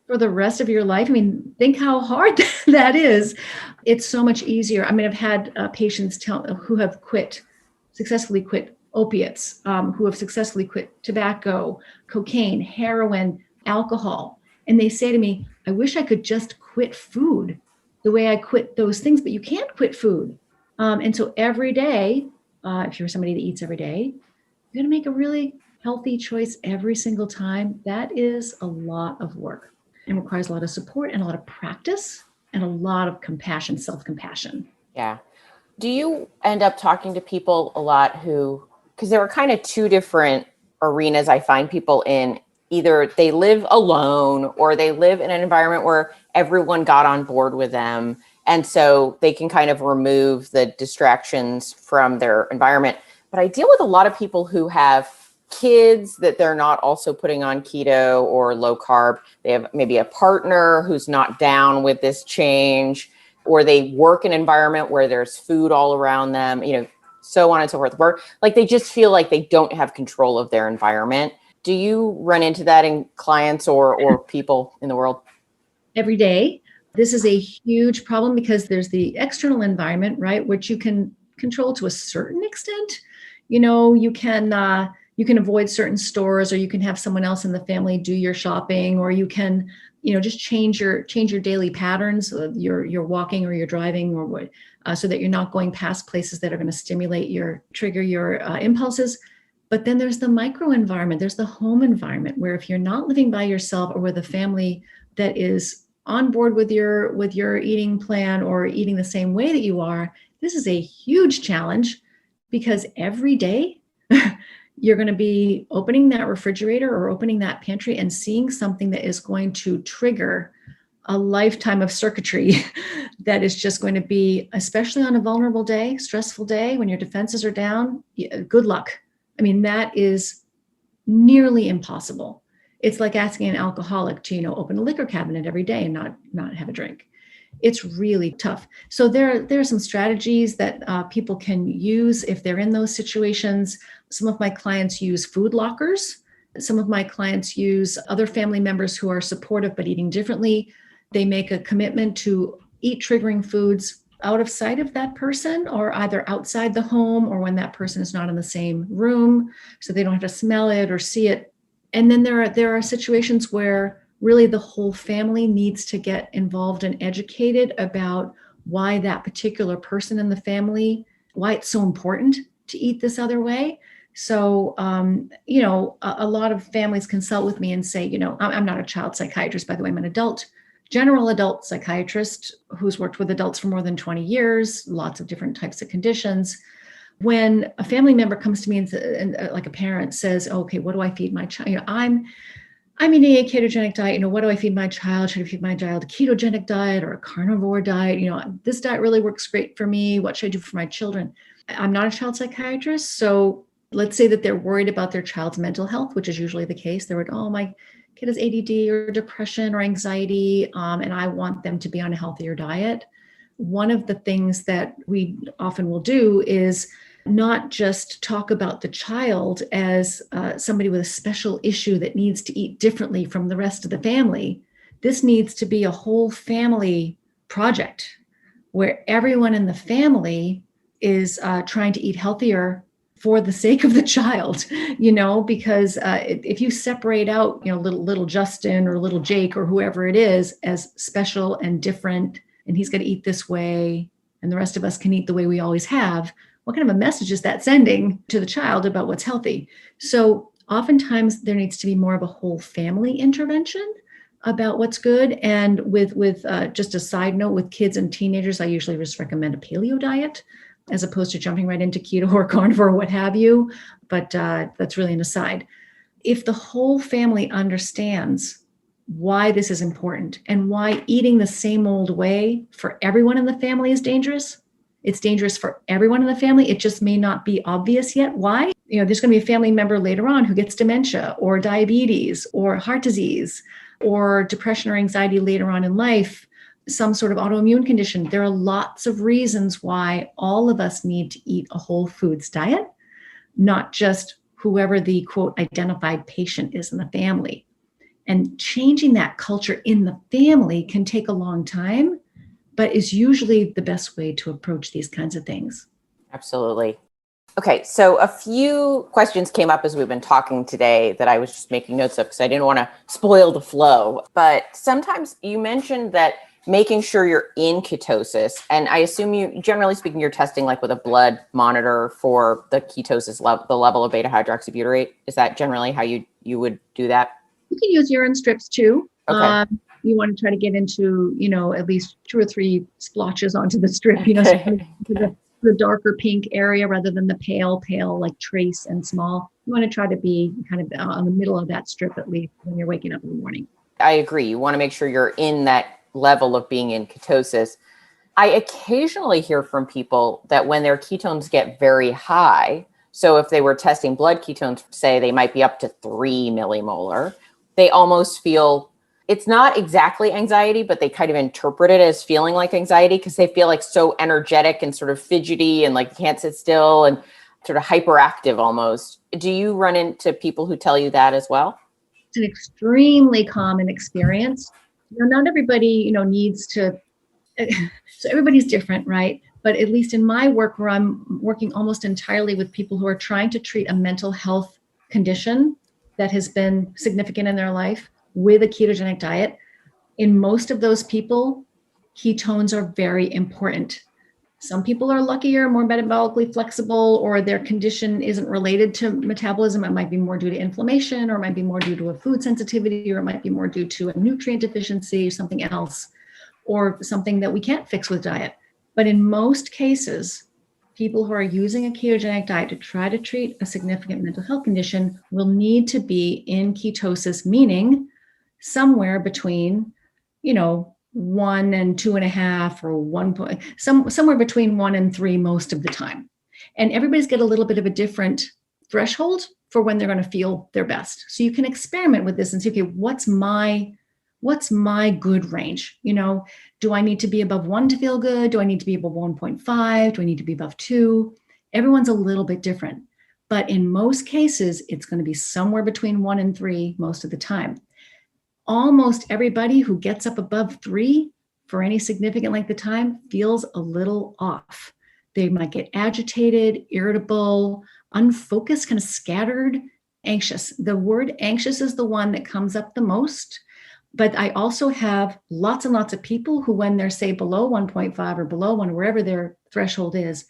for the rest of your life. I mean, think how hard that is. It's so much easier. I mean, I've had patients who have successfully quit opiates, who have successfully quit tobacco, cocaine, heroin, alcohol. And they say to me, I wish I could just quit food the way I quit those things, but you can't quit food. And so every day, if you're somebody that eats every day, you're going to make a really healthy choice every single time. That is a lot of work and requires a lot of support and a lot of practice and a lot of compassion, self-compassion. Yeah. Do you end up talking to people a lot because there are kind of two different arenas I find people in. Either they live alone or they live in an environment where everyone got on board with them. And so they can kind of remove the distractions from their environment. But I deal with a lot of people who have kids that they're not also putting on keto or low carb. They have maybe a partner who's not down with this change, or they work in an environment where there's food all around them, so on and so forth. Like they just feel like they don't have control of their environment. Do you run into that in clients or people in the world? Every day. This is a huge problem because there's the external environment, right, which you can control to a certain extent. You can avoid certain stores, or you can have someone else in the family do your shopping, or you can, just change your daily patterns, your walking or your driving, or what, so that you're not going past places that are going to trigger your impulses. But then there's the micro environment, there's the home environment, where if you're not living by yourself or with a family that is on board with your eating plan or eating the same way that you are, this is a huge challenge, because every day you're going to be opening that refrigerator or opening that pantry and seeing something that is going to trigger a lifetime of circuitry that is just going to be, especially on a vulnerable day, stressful day, when your defenses are down, good luck. I mean, that is nearly impossible. It's like asking an alcoholic to, open a liquor cabinet every day and not have a drink. It's really tough. So there are some strategies that people can use if they're in those situations. Some of my clients use food lockers. Some of my clients use other family members who are supportive but eating differently. They make a commitment to eat triggering foods out of sight of that person, or either outside the home, or when that person is not in the same room, so they don't have to smell it or see it. And then there are situations where really the whole family needs to get involved and educated about why that particular person in the family, why it's so important to eat this other way. So, a lot of families consult with me and say, I'm not a child psychiatrist, by the way, I'm an general adult psychiatrist who's worked with adults for more than 20 years, lots of different types of conditions. When a family member comes to me and like a parent says, okay, what do I feed my child? I'm eating a ketogenic diet. What do I feed my child? Should I feed my child a ketogenic diet or a carnivore diet? This diet really works great for me. What should I do for my children? I'm not a child psychiatrist. So let's say that they're worried about their child's mental health, which is usually the case. They're worried, my kid has ADD or depression or anxiety, and I want them to be on a healthier diet. One of the things that we often will do is not just talk about the child as somebody with a special issue that needs to eat differently from the rest of the family. This needs to be a whole family project where everyone in the family is trying to eat healthier for the sake of the child, because if you separate out, little Justin or little Jake or whoever it is as special and different, and he's going to eat this way, and the rest of us can eat the way we always have, what kind of a message is that sending to the child about what's healthy? So oftentimes there needs to be more of a whole family intervention about what's good. And with just a side note, with kids and teenagers, I usually just recommend a paleo diet as opposed to jumping right into keto or carnivore or what have you. But that's really an aside. If the whole family understands why this is important and why eating the same old way for everyone in the family is dangerous, it's dangerous for everyone in the family. It just may not be obvious yet. Why? There's going to be a family member later on who gets dementia or diabetes or heart disease or depression or anxiety later on in life, some sort of autoimmune condition. There are lots of reasons why all of us need to eat a whole foods diet, not just whoever the quote identified patient is in the family. And changing that culture in the family can take a long time, but is usually the best way to approach these kinds of things. Absolutely. Okay, so a few questions came up as we've been talking today that I was just making notes of because I didn't want to spoil the flow. But sometimes you mentioned that making sure you're in ketosis, and I assume you, generally speaking, you're testing like with a blood monitor for the ketosis level, the level of beta hydroxybutyrate. Is that generally how you would do that? You can use urine strips too. Okay. You want to try to get into, at least 2 or 3 splotches onto the strip, Okay. so the darker pink area rather than the pale like trace and small. You want to try to be kind of on the middle of that strip, at least when you're waking up in the morning. I agree. You want to make sure you're in that level of being in ketosis. I occasionally hear from people that when their ketones get very high, so if they were testing blood ketones, say they might be up to 3 millimolar, they almost feel, it's not exactly anxiety, but they kind of interpret it as feeling like anxiety because they feel like so energetic and sort of fidgety and like can't sit still and sort of hyperactive almost. Do you run into people who tell you that as well? It's an extremely common experience. Not everybody, needs to, so everybody's different, right? But at least in my work, where I'm working almost entirely with people who are trying to treat a mental health condition that has been significant in their life with a ketogenic diet, in most of those people, ketones are very important. Some people are luckier, more metabolically flexible, or their condition isn't related to metabolism. It might be more due to inflammation, or it might be more due to a food sensitivity, or it might be more due to a nutrient deficiency, or something else, or something that we can't fix with diet. But in most cases, people who are using a ketogenic diet to try to treat a significant mental health condition will need to be in ketosis, meaning somewhere between, 1 and 2.5 or 1 somewhere between 1 and 3 most of the time. And everybody's got a little bit of a different threshold for when they're going to feel their best. So you can experiment with this and say, okay, what's my good range? Do I need to be above 1 to feel good? Do I need to be above 1.5? Do I need to be above 2? Everyone's a little bit different. But in most cases, it's going to be somewhere between 1 and 3 most of the time. Almost everybody who gets up above 3 for any significant length of time feels a little off. They might get agitated, irritable, unfocused, kind of scattered, anxious. The word anxious is the one that comes up the most. But I also have lots and lots of people who, when they're, say, below 1.5 or below 1, wherever their threshold is,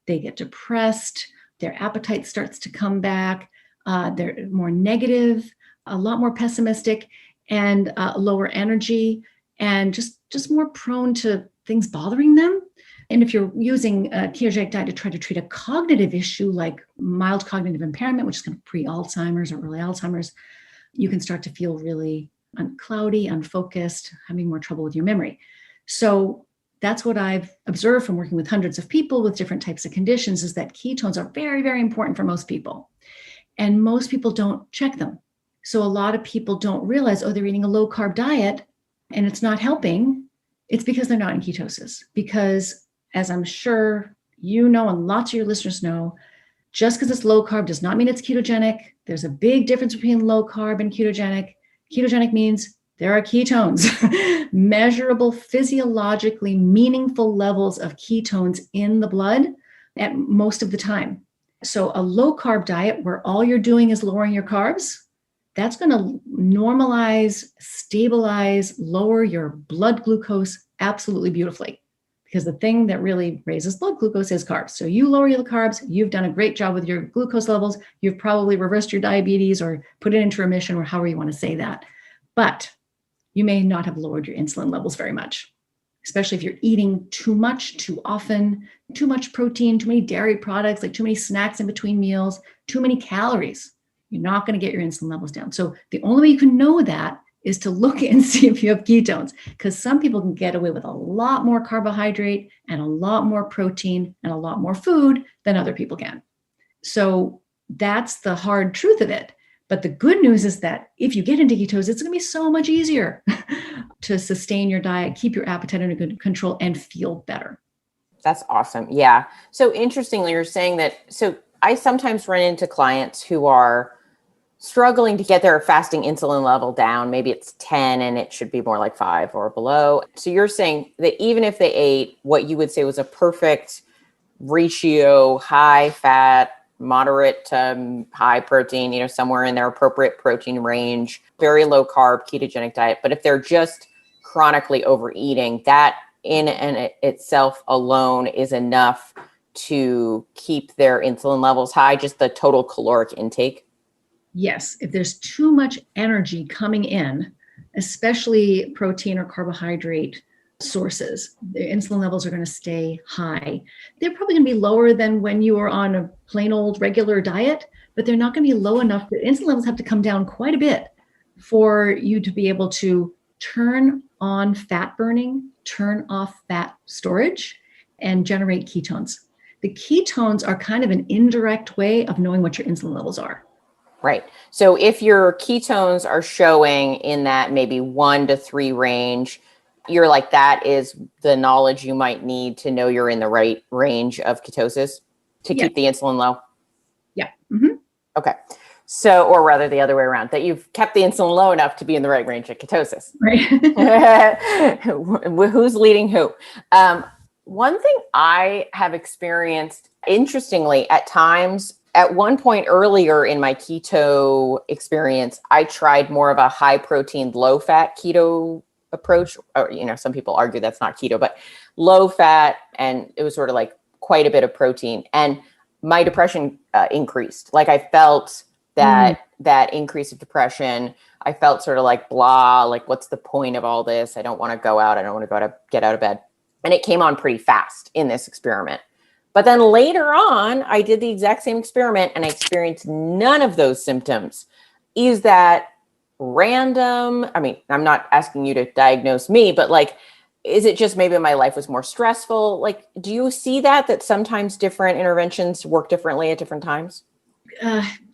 they get depressed, their appetite starts to come back, they're more negative, a lot more pessimistic, and lower energy, and just more prone to things bothering them. And if you're using a ketogenic diet to try to treat a cognitive issue like mild cognitive impairment, which is kind of pre-Alzheimer's or early Alzheimer's, you can start to feel really cloudy, unfocused, having more trouble with your memory. So that's what I've observed from working with hundreds of people with different types of conditions, is that ketones are very, very important for most people. And most people don't check them. So a lot of people don't realize, they're eating a low-carb diet and it's not helping. It's because they're not in ketosis. Because, as I'm sure you know and lots of your listeners know, just because it's low-carb does not mean it's ketogenic. There's a big difference between low-carb and ketogenic. Ketogenic means there are ketones, measurable, physiologically meaningful levels of ketones in the blood at most of the time. So a low carb diet where all you're doing is lowering your carbs, that's going to normalize, stabilize, lower your blood glucose absolutely beautifully. Because the thing that really raises blood glucose is carbs. So you lower your carbs, you've done a great job with your glucose levels. You've probably reversed your diabetes or put it into remission, or however you want to say that. But you may not have lowered your insulin levels very much, especially if you're eating too much, too often, too much protein, too many dairy products, like too many snacks in between meals, too many calories. You're not going to get your insulin levels down. So the only way you can know that is to look and see if you have ketones, because some people can get away with a lot more carbohydrate and a lot more protein and a lot more food than other people can. So that's the hard truth of it. But the good news is that if you get into ketosis, it's going to be so much easier to sustain your diet, keep your appetite under good control, and feel better. That's awesome. Yeah. So interestingly, you're saying that, so I sometimes run into clients who are struggling to get their fasting insulin level down. Maybe it's 10 and it should be more like 5 or below. So you're saying that even if they ate what you would say was a perfect ratio, high fat, moderate to high protein, somewhere in their appropriate protein range, very low carb, ketogenic diet. But if they're just chronically overeating, that in and itself alone is enough to keep their insulin levels high, just the total caloric intake. Yes, if there's too much energy coming in, especially protein or carbohydrate sources, the insulin levels are going to stay high. They're probably going to be lower than when you are on a plain old regular diet, but they're not going to be low enough. The insulin levels have to come down quite a bit for you to be able to turn on fat burning, turn off fat storage, and generate ketones. The ketones are kind of an indirect way of knowing what your insulin levels are. Right. So if your ketones are showing in that maybe 1 to 3 range, you're like, that is the knowledge you might need to know you're in the right range of ketosis to keep the insulin low. Yeah. Mm-hmm. Okay. So, or rather the other way around, that you've kept the insulin low enough to be in the right range of ketosis. Right. Who's leading who? One thing I have experienced, interestingly, at times, at one point earlier in my keto experience, I tried more of a high protein, low fat keto approach. Or, some people argue that's not keto, but low fat. And it was sort of like quite a bit of protein. And my depression increased. Like I felt that increase of depression. I felt sort of like blah, like what's the point of all this? I don't want to go out. I don't want to get out of bed. And it came on pretty fast in this experiment. But then later on, I did the exact same experiment and I experienced none of those symptoms. Is that random? I mean, I'm not asking you to diagnose me, but like, is it just maybe my life was more stressful? Like, do you see that sometimes different interventions work differently at different times?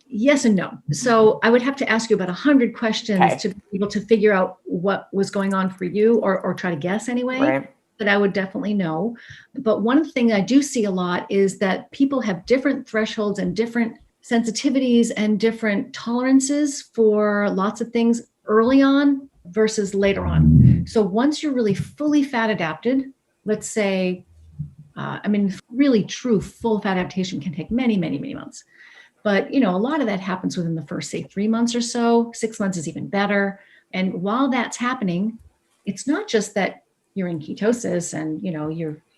Yes and no. So I would have to ask you about 100 questions to be able to figure out what was going on for you or try to guess anyway. Right. But I would definitely know. But one thing I do see a lot is that people have different thresholds and different sensitivities and different tolerances for lots of things early on versus later on. So once you're really fully fat adapted, let's say, really true full fat adaptation can take many, many, many months. But, a lot of that happens within the first, say, 3 months or so. 6 months is even better. And while that's happening, it's not just that you're in ketosis and,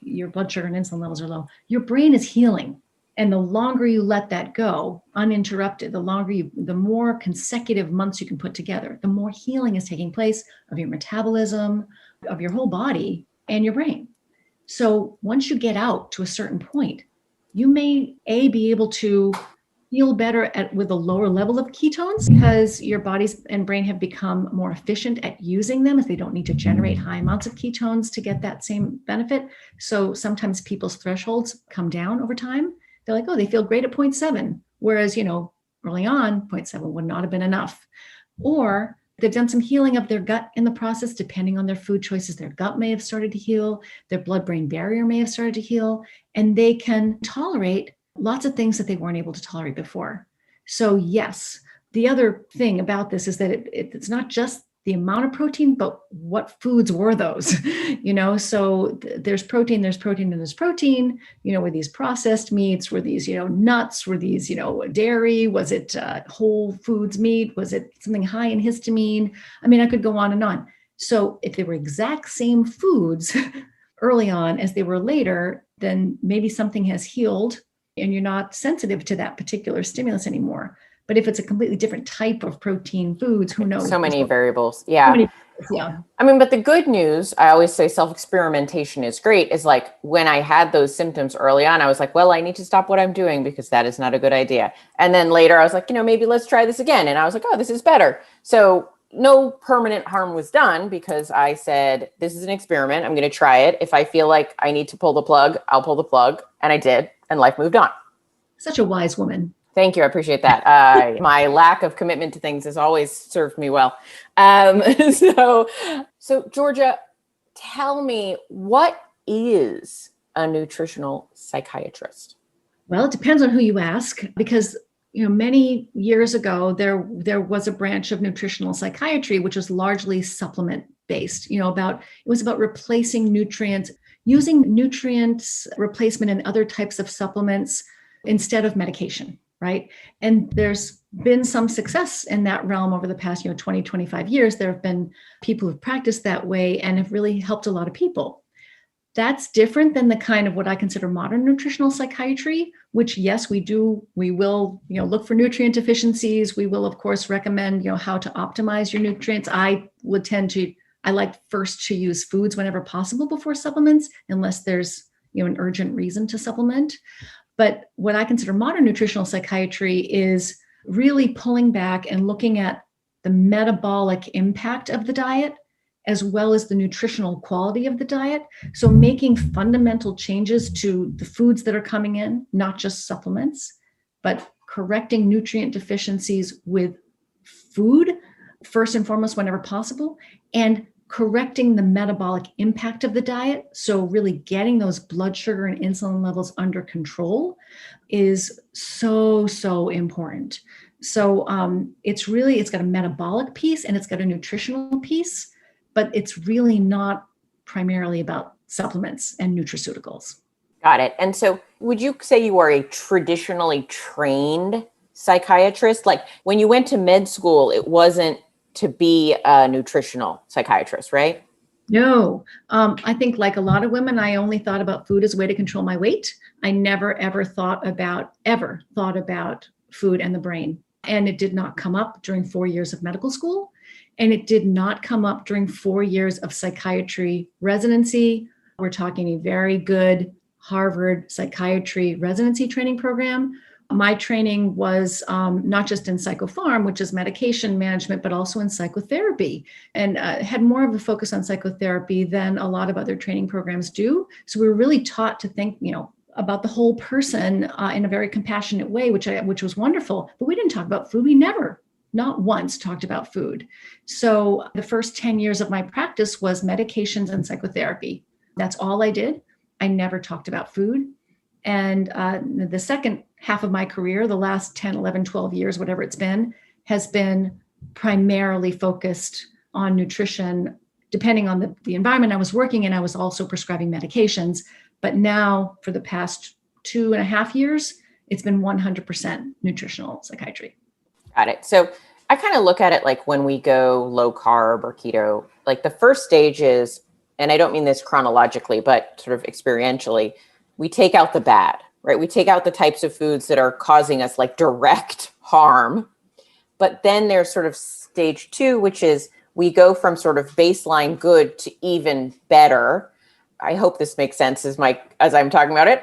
your blood sugar and insulin levels are low. Your brain is healing. And the longer you let that go uninterrupted, the more consecutive months you can put together, the more healing is taking place of your metabolism, of your whole body and your brain. So once you get out to a certain point, you may be able to feel better with a lower level of ketones because your bodies and brain have become more efficient at using them as they don't need to generate high amounts of ketones to get that same benefit. So sometimes people's thresholds come down over time. They're like, they feel great at 0.7. Whereas, early on, 0.7 would not have been enough. Or they've done some healing of their gut in the process, depending on their food choices. Their gut may have started to heal. Their blood-brain barrier may have started to heal. And they can tolerate lots of things that they weren't able to tolerate before. So yes, the other thing about this is that it's not just the amount of protein, but what foods were those? So there's protein, and there's protein, were these processed meats, were these, nuts, were these, dairy, was it whole foods meat? Was it something high in histamine? I mean, I could go on and on. So if they were exact same foods early on as they were later, then maybe something has healed and you're not sensitive to that particular stimulus anymore. But if it's a completely different type of protein foods, who knows? So many variables. Yeah. Yeah. I mean, but the good news, I always say self-experimentation is great, is like when I had those symptoms early on, I was like, well, I need to stop what I'm doing because that is not a good idea. And then later I was like, maybe let's try this again. And I was like, oh, this is better. So no permanent harm was done because I said, this is an experiment. I'm going to try it. If I feel like I need to pull the plug, I'll pull the plug. And I did. And life moved on. Such a wise woman. Thank you. I appreciate that. My lack of commitment to things has always served me well. So Georgia, tell me, what is a nutritional psychiatrist? Well, it depends on who you ask, because many years ago, there was a branch of nutritional psychiatry, which was largely supplement based, it was about replacing nutrients, using nutrients replacement and other types of supplements instead of medication. Right. And there's been some success in that realm over the past, 20, 25 years. There have been people who've practiced that way and have really helped a lot of people. That's different than the kind of what I consider modern nutritional psychiatry, which, yes, we will, look for nutrient deficiencies. We will, of course, recommend, how to optimize your nutrients. I like first to use foods whenever possible before supplements, unless there's, an urgent reason to supplement. But what I consider modern nutritional psychiatry is really pulling back and looking at the metabolic impact of the diet, as well as the nutritional quality of the diet. So making fundamental changes to the foods that are coming in, not just supplements, but correcting nutrient deficiencies with food, first and foremost, whenever possible, and correcting the metabolic impact of the diet. So really getting those blood sugar and insulin levels under control is so, so important. So it's got a metabolic piece and it's got a nutritional piece, but it's really not primarily about supplements and nutraceuticals. Got it. And so would you say you are a traditionally trained psychiatrist? Like when you went to med school, it wasn't to be a nutritional psychiatrist, right? No, I think like a lot of women, I only thought about food as a way to control my weight. I never, ever thought about food and the brain. And it did not come up during 4 years of medical school. And it did not come up during 4 years of psychiatry residency. We're talking a very good Harvard psychiatry residency training program. My training was not just in psychopharm, which is medication management, but also in psychotherapy, and had more of a focus on psychotherapy than a lot of other training programs do. So we were really taught to think, about the whole person in a very compassionate way, which was wonderful. But we didn't talk about food. We never, not once, talked about food. So the first 10 years of my practice was medications and psychotherapy. That's all I did. I never talked about food. And the second half of my career, the last 10, 11, 12 years, whatever it's been, has been primarily focused on nutrition. Depending on the environment I was working in, I was also prescribing medications. But now for the past 2.5 years, it's been 100% nutritional psychiatry. Got it. So I kind of look at it like when we go low carb or keto, like the first stage is, and I don't mean this chronologically, but sort of experientially, we take out the bad, right? We take out the types of foods that are causing us like direct harm. But then there's sort of stage 2, which is we go from sort of baseline good to even better. I hope this makes sense as I'm talking about it,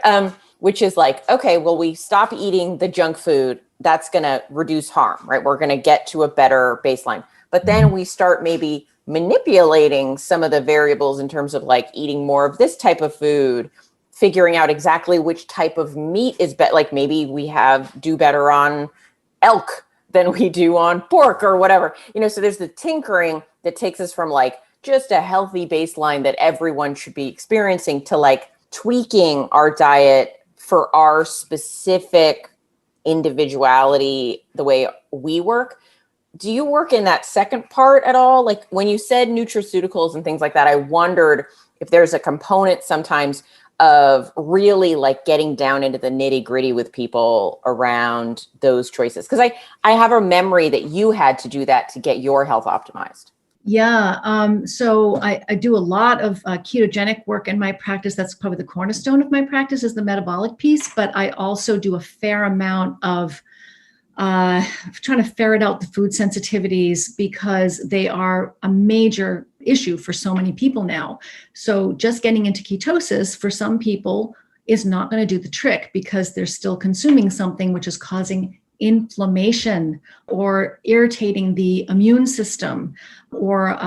which is like, okay, well, we stop eating the junk food. That's going to reduce harm, right? We're going to get to a better baseline. But then we start maybe manipulating some of the variables in terms of like eating more of this type of food, figuring out exactly which type of meat is better. Like maybe we do better on elk than we do on pork or whatever, so there's the tinkering that takes us from like just a healthy baseline that everyone should be experiencing to like tweaking our diet for our specific individuality, the way we work. Do you work in that second part at all? Like when you said nutraceuticals and things like that, I wondered if there's a component sometimes of really like getting down into the nitty gritty with people around those choices. Because I have a memory that you had to do that to get your health optimized. Yeah. So I do a lot of ketogenic work in my practice. That's probably the cornerstone of my practice is the metabolic piece. But I also do a fair amount of trying to ferret out the food sensitivities because they are a major issue for so many people now. So just getting into ketosis for some people is not going to do the trick because they're still consuming something which is causing inflammation or irritating the immune system or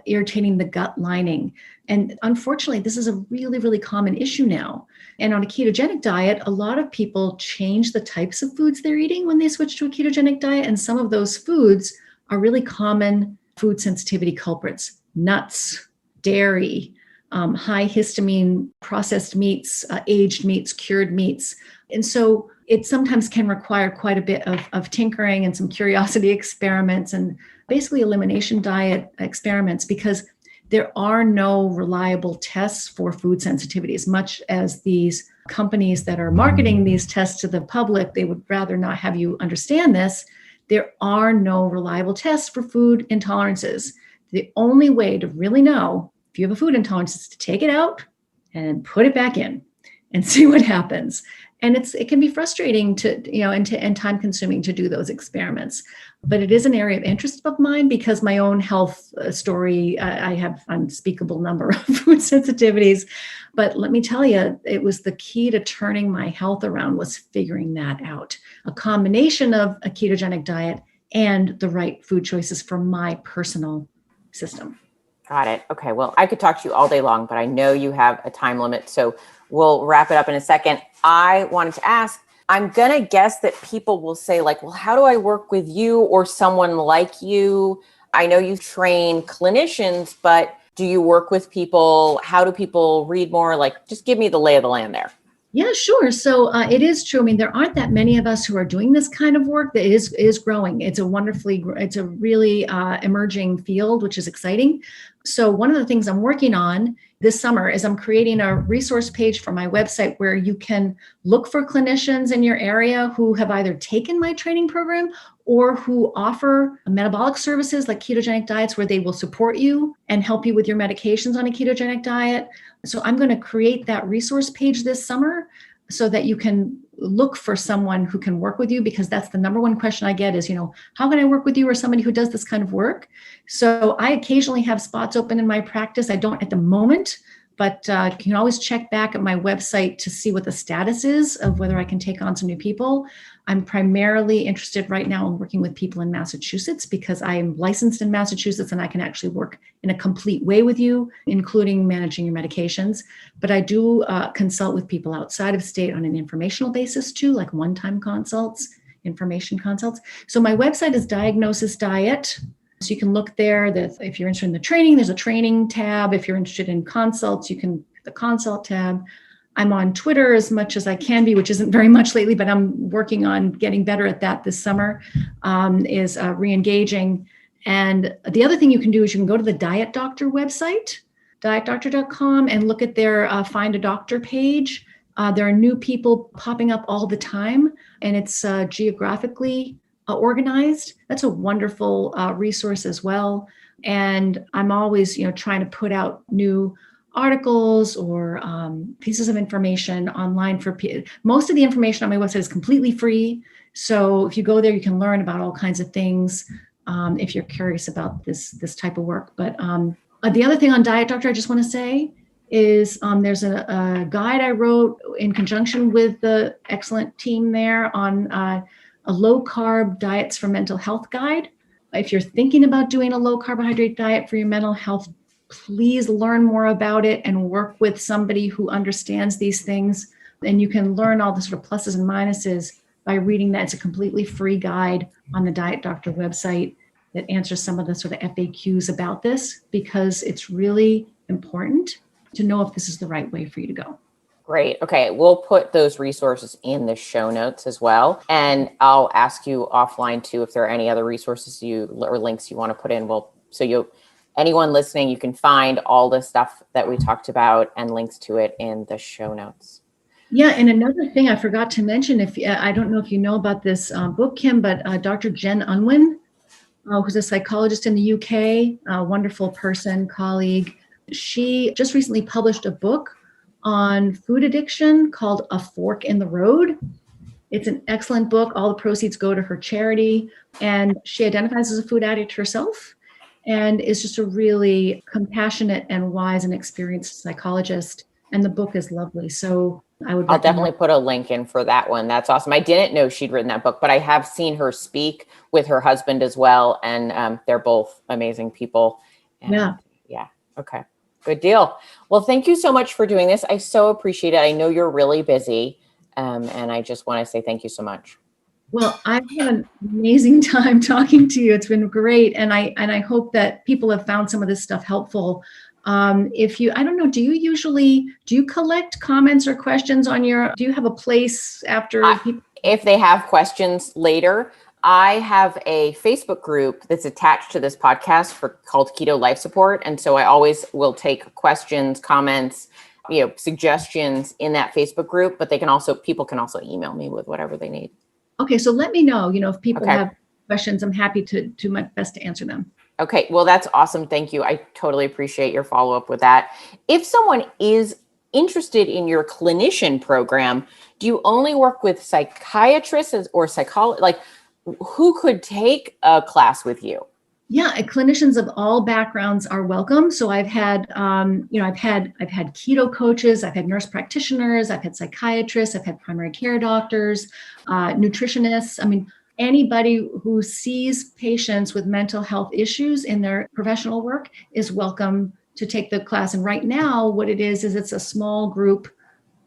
irritating the gut lining. And unfortunately, this is a really, really common issue now. And on a ketogenic diet, a lot of people change the types of foods they're eating when they switch to a ketogenic diet. And some of those foods are really common food sensitivity culprits: nuts, dairy, high histamine, processed meats, aged meats, cured meats. And so it sometimes can require quite a bit of tinkering and some curiosity experiments and basically elimination diet experiments, because there are no reliable tests for food sensitivity. As much as these companies that are marketing these tests to the public, they would rather not have you understand this. There are no reliable tests for food intolerances. The only way to really know if you have a food intolerance is to take it out and put it back in and see what happens. And it can be frustrating to, and time consuming to do those experiments. But it is an area of interest of mine because my own health story, I have unspeakable number of food sensitivities. But let me tell you, it was the key to turning my health around was figuring that out. A combination of a ketogenic diet and the right food choices for my personal system. Got it. Okay. Well, I could talk to you all day long, but I know you have a time limit. So we'll wrap it up in a second. I wanted to ask, I'm going to guess that people will say like, well, how do I work with you or someone like you? I know you train clinicians, but do you work with people? How do people read more? Like, just give me the lay of the land there. Yeah, sure. So it is true. I mean, there aren't that many of us who are doing this kind of work. That is growing. It's a really emerging field, which is exciting. So one of the things I'm working on this summer is I'm creating a resource page for my website where you can look for clinicians in your area who have either taken my training program or who offer metabolic services like ketogenic diets where they will support you and help you with your medications on a ketogenic diet. So I'm going to create that resource page this summer so that you can look for someone who can work with you, because that's the number one question I get is, how can I work with you or somebody who does this kind of work? So I occasionally have spots open in my practice. I don't at the moment, but you can always check back at my website to see what the status is of whether I can take on some new people. I'm primarily interested right now in working with people in Massachusetts because I am licensed in Massachusetts and I can actually work in a complete way with you, including managing your medications. But I do consult with people outside of state on an informational basis too, like one-time consults, information consults. So my website is Diagnosis Diet. So you can look there. If you're interested in the training, there's a training tab. If you're interested in consults, you can hit the consult tab. I'm on Twitter as much as I can be, which isn't very much lately, but I'm working on getting better at that this summer, is re-engaging. And the other thing you can do is you can go to the DietDoctor website, dietdoctor.com, and look at their Find a Doctor page. There are new people popping up all the time, and it's geographically organized. That's a wonderful resource as well. And I'm always, trying to put out new articles or pieces of information online for people. Most of the information on my website is completely free. So if you go there, you can learn about all kinds of things if you're curious about this type of work. But the other thing on DietDoctor, I just want to say is there's a guide I wrote in conjunction with the excellent team there on a low-carb diets for mental health guide. If you're thinking about doing a low-carbohydrate diet for your mental health, please learn more about it and work with somebody who understands these things. And you can learn all the sort of pluses and minuses by reading that. It's a completely free guide on the DietDoctor website that answers some of the sort of FAQs about this, because it's really important to know if this is the right way for you to go. Great. Okay. We'll put those resources in the show notes as well. And I'll ask you offline too, if there are any other resources or links you want to put in. Anyone listening, you can find all the stuff that we talked about and links to it in the show notes. Yeah. And another thing I forgot to mention, I don't know if you know about this book, Kim, but Dr. Jen Unwin, who's a psychologist in the UK, a wonderful person, colleague. She just recently published a book on food addiction called A Fork in the Road. It's an excellent book. All the proceeds go to her charity. And she identifies as a food addict herself and is just a really compassionate and wise and experienced psychologist. And the book is lovely. So I'll definitely put a link in for that one. That's awesome. I didn't know she'd written that book, but I have seen her speak with her husband as well. And they're both amazing people. And yeah. Okay. Good deal. Well, thank you so much for doing this. I so appreciate it. I know you're really busy. And I just want to say thank you so much. Well, I've had an amazing time talking to you. It's been great. And I hope that people have found some of this stuff helpful. I don't know, do you collect comments or questions do you have a place after people? If they have questions later, I have a Facebook group that's attached to this podcast called Keto Life Support. And so I always will take questions, comments, suggestions in that Facebook group, but people can also email me with whatever they need. Okay. So let me know, if people have questions, I'm happy to do my best to answer them. Okay. Well, that's awesome. Thank you. I totally appreciate your follow-up with that. If someone is interested in your clinician program, do you only work with psychiatrists or psychologists? Like, who could take a class with you? Yeah, clinicians of all backgrounds are welcome. So I've had, I've had keto coaches, I've had nurse practitioners, I've had psychiatrists, I've had primary care doctors, nutritionists. I mean, anybody who sees patients with mental health issues in their professional work is welcome to take the class. And right now, what it is it's a small group,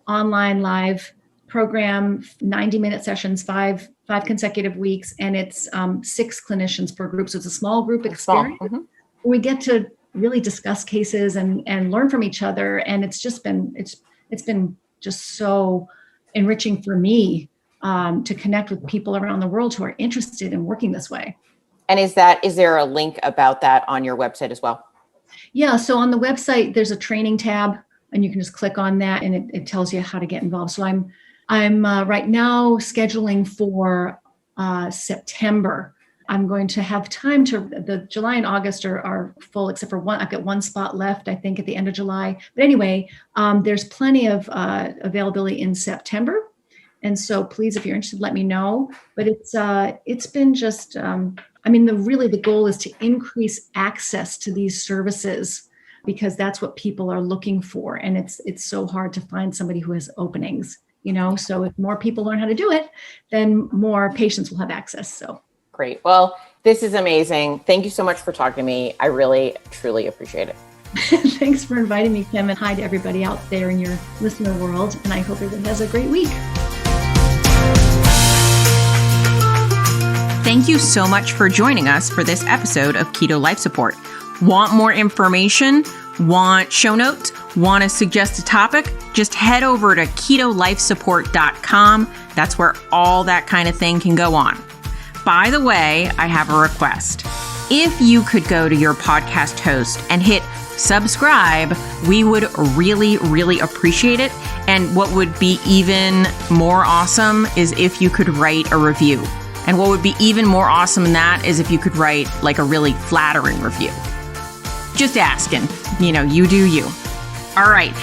online live program, 90-minute sessions, five consecutive weeks, and it's 6 clinicians per group. So it's a small group experience. Mm-hmm. We get to really discuss cases and learn from each other. And it's been just so enriching for me to connect with people around the world who are interested in working this way. And is there a link about that on your website as well? Yeah. So on the website, there's a training tab and you can just click on that and it tells you how to get involved. So I'm right now scheduling for September. I'm going to have time the July and August are full except for one. I've got one spot left, I think, at the end of July. But anyway, there's plenty of availability in September. And so please, if you're interested, let me know. But it's been just, the goal is to increase access to these services because that's what people are looking for. And it's so hard to find somebody who has openings. So if more people learn how to do it, then more patients will have access. So great. Well, this is amazing. Thank you so much for talking to me. I really, truly appreciate it. Thanks for inviting me, Kim, and hi to everybody out there in your listener world. And I hope everyone has a great week. Thank you so much for joining us for this episode of Keto Life Support. Want more information? Want show notes? Want to suggest a topic? Just head over to ketolifesupport.com. That's where all that kind of thing can go on. By the way, I have a request. If you could go to your podcast host and hit subscribe, we would really, really appreciate it. And what would be even more awesome is if you could write a review. And what would be even more awesome than that is if you could write like a really flattering review. Just asking, you do you. All right.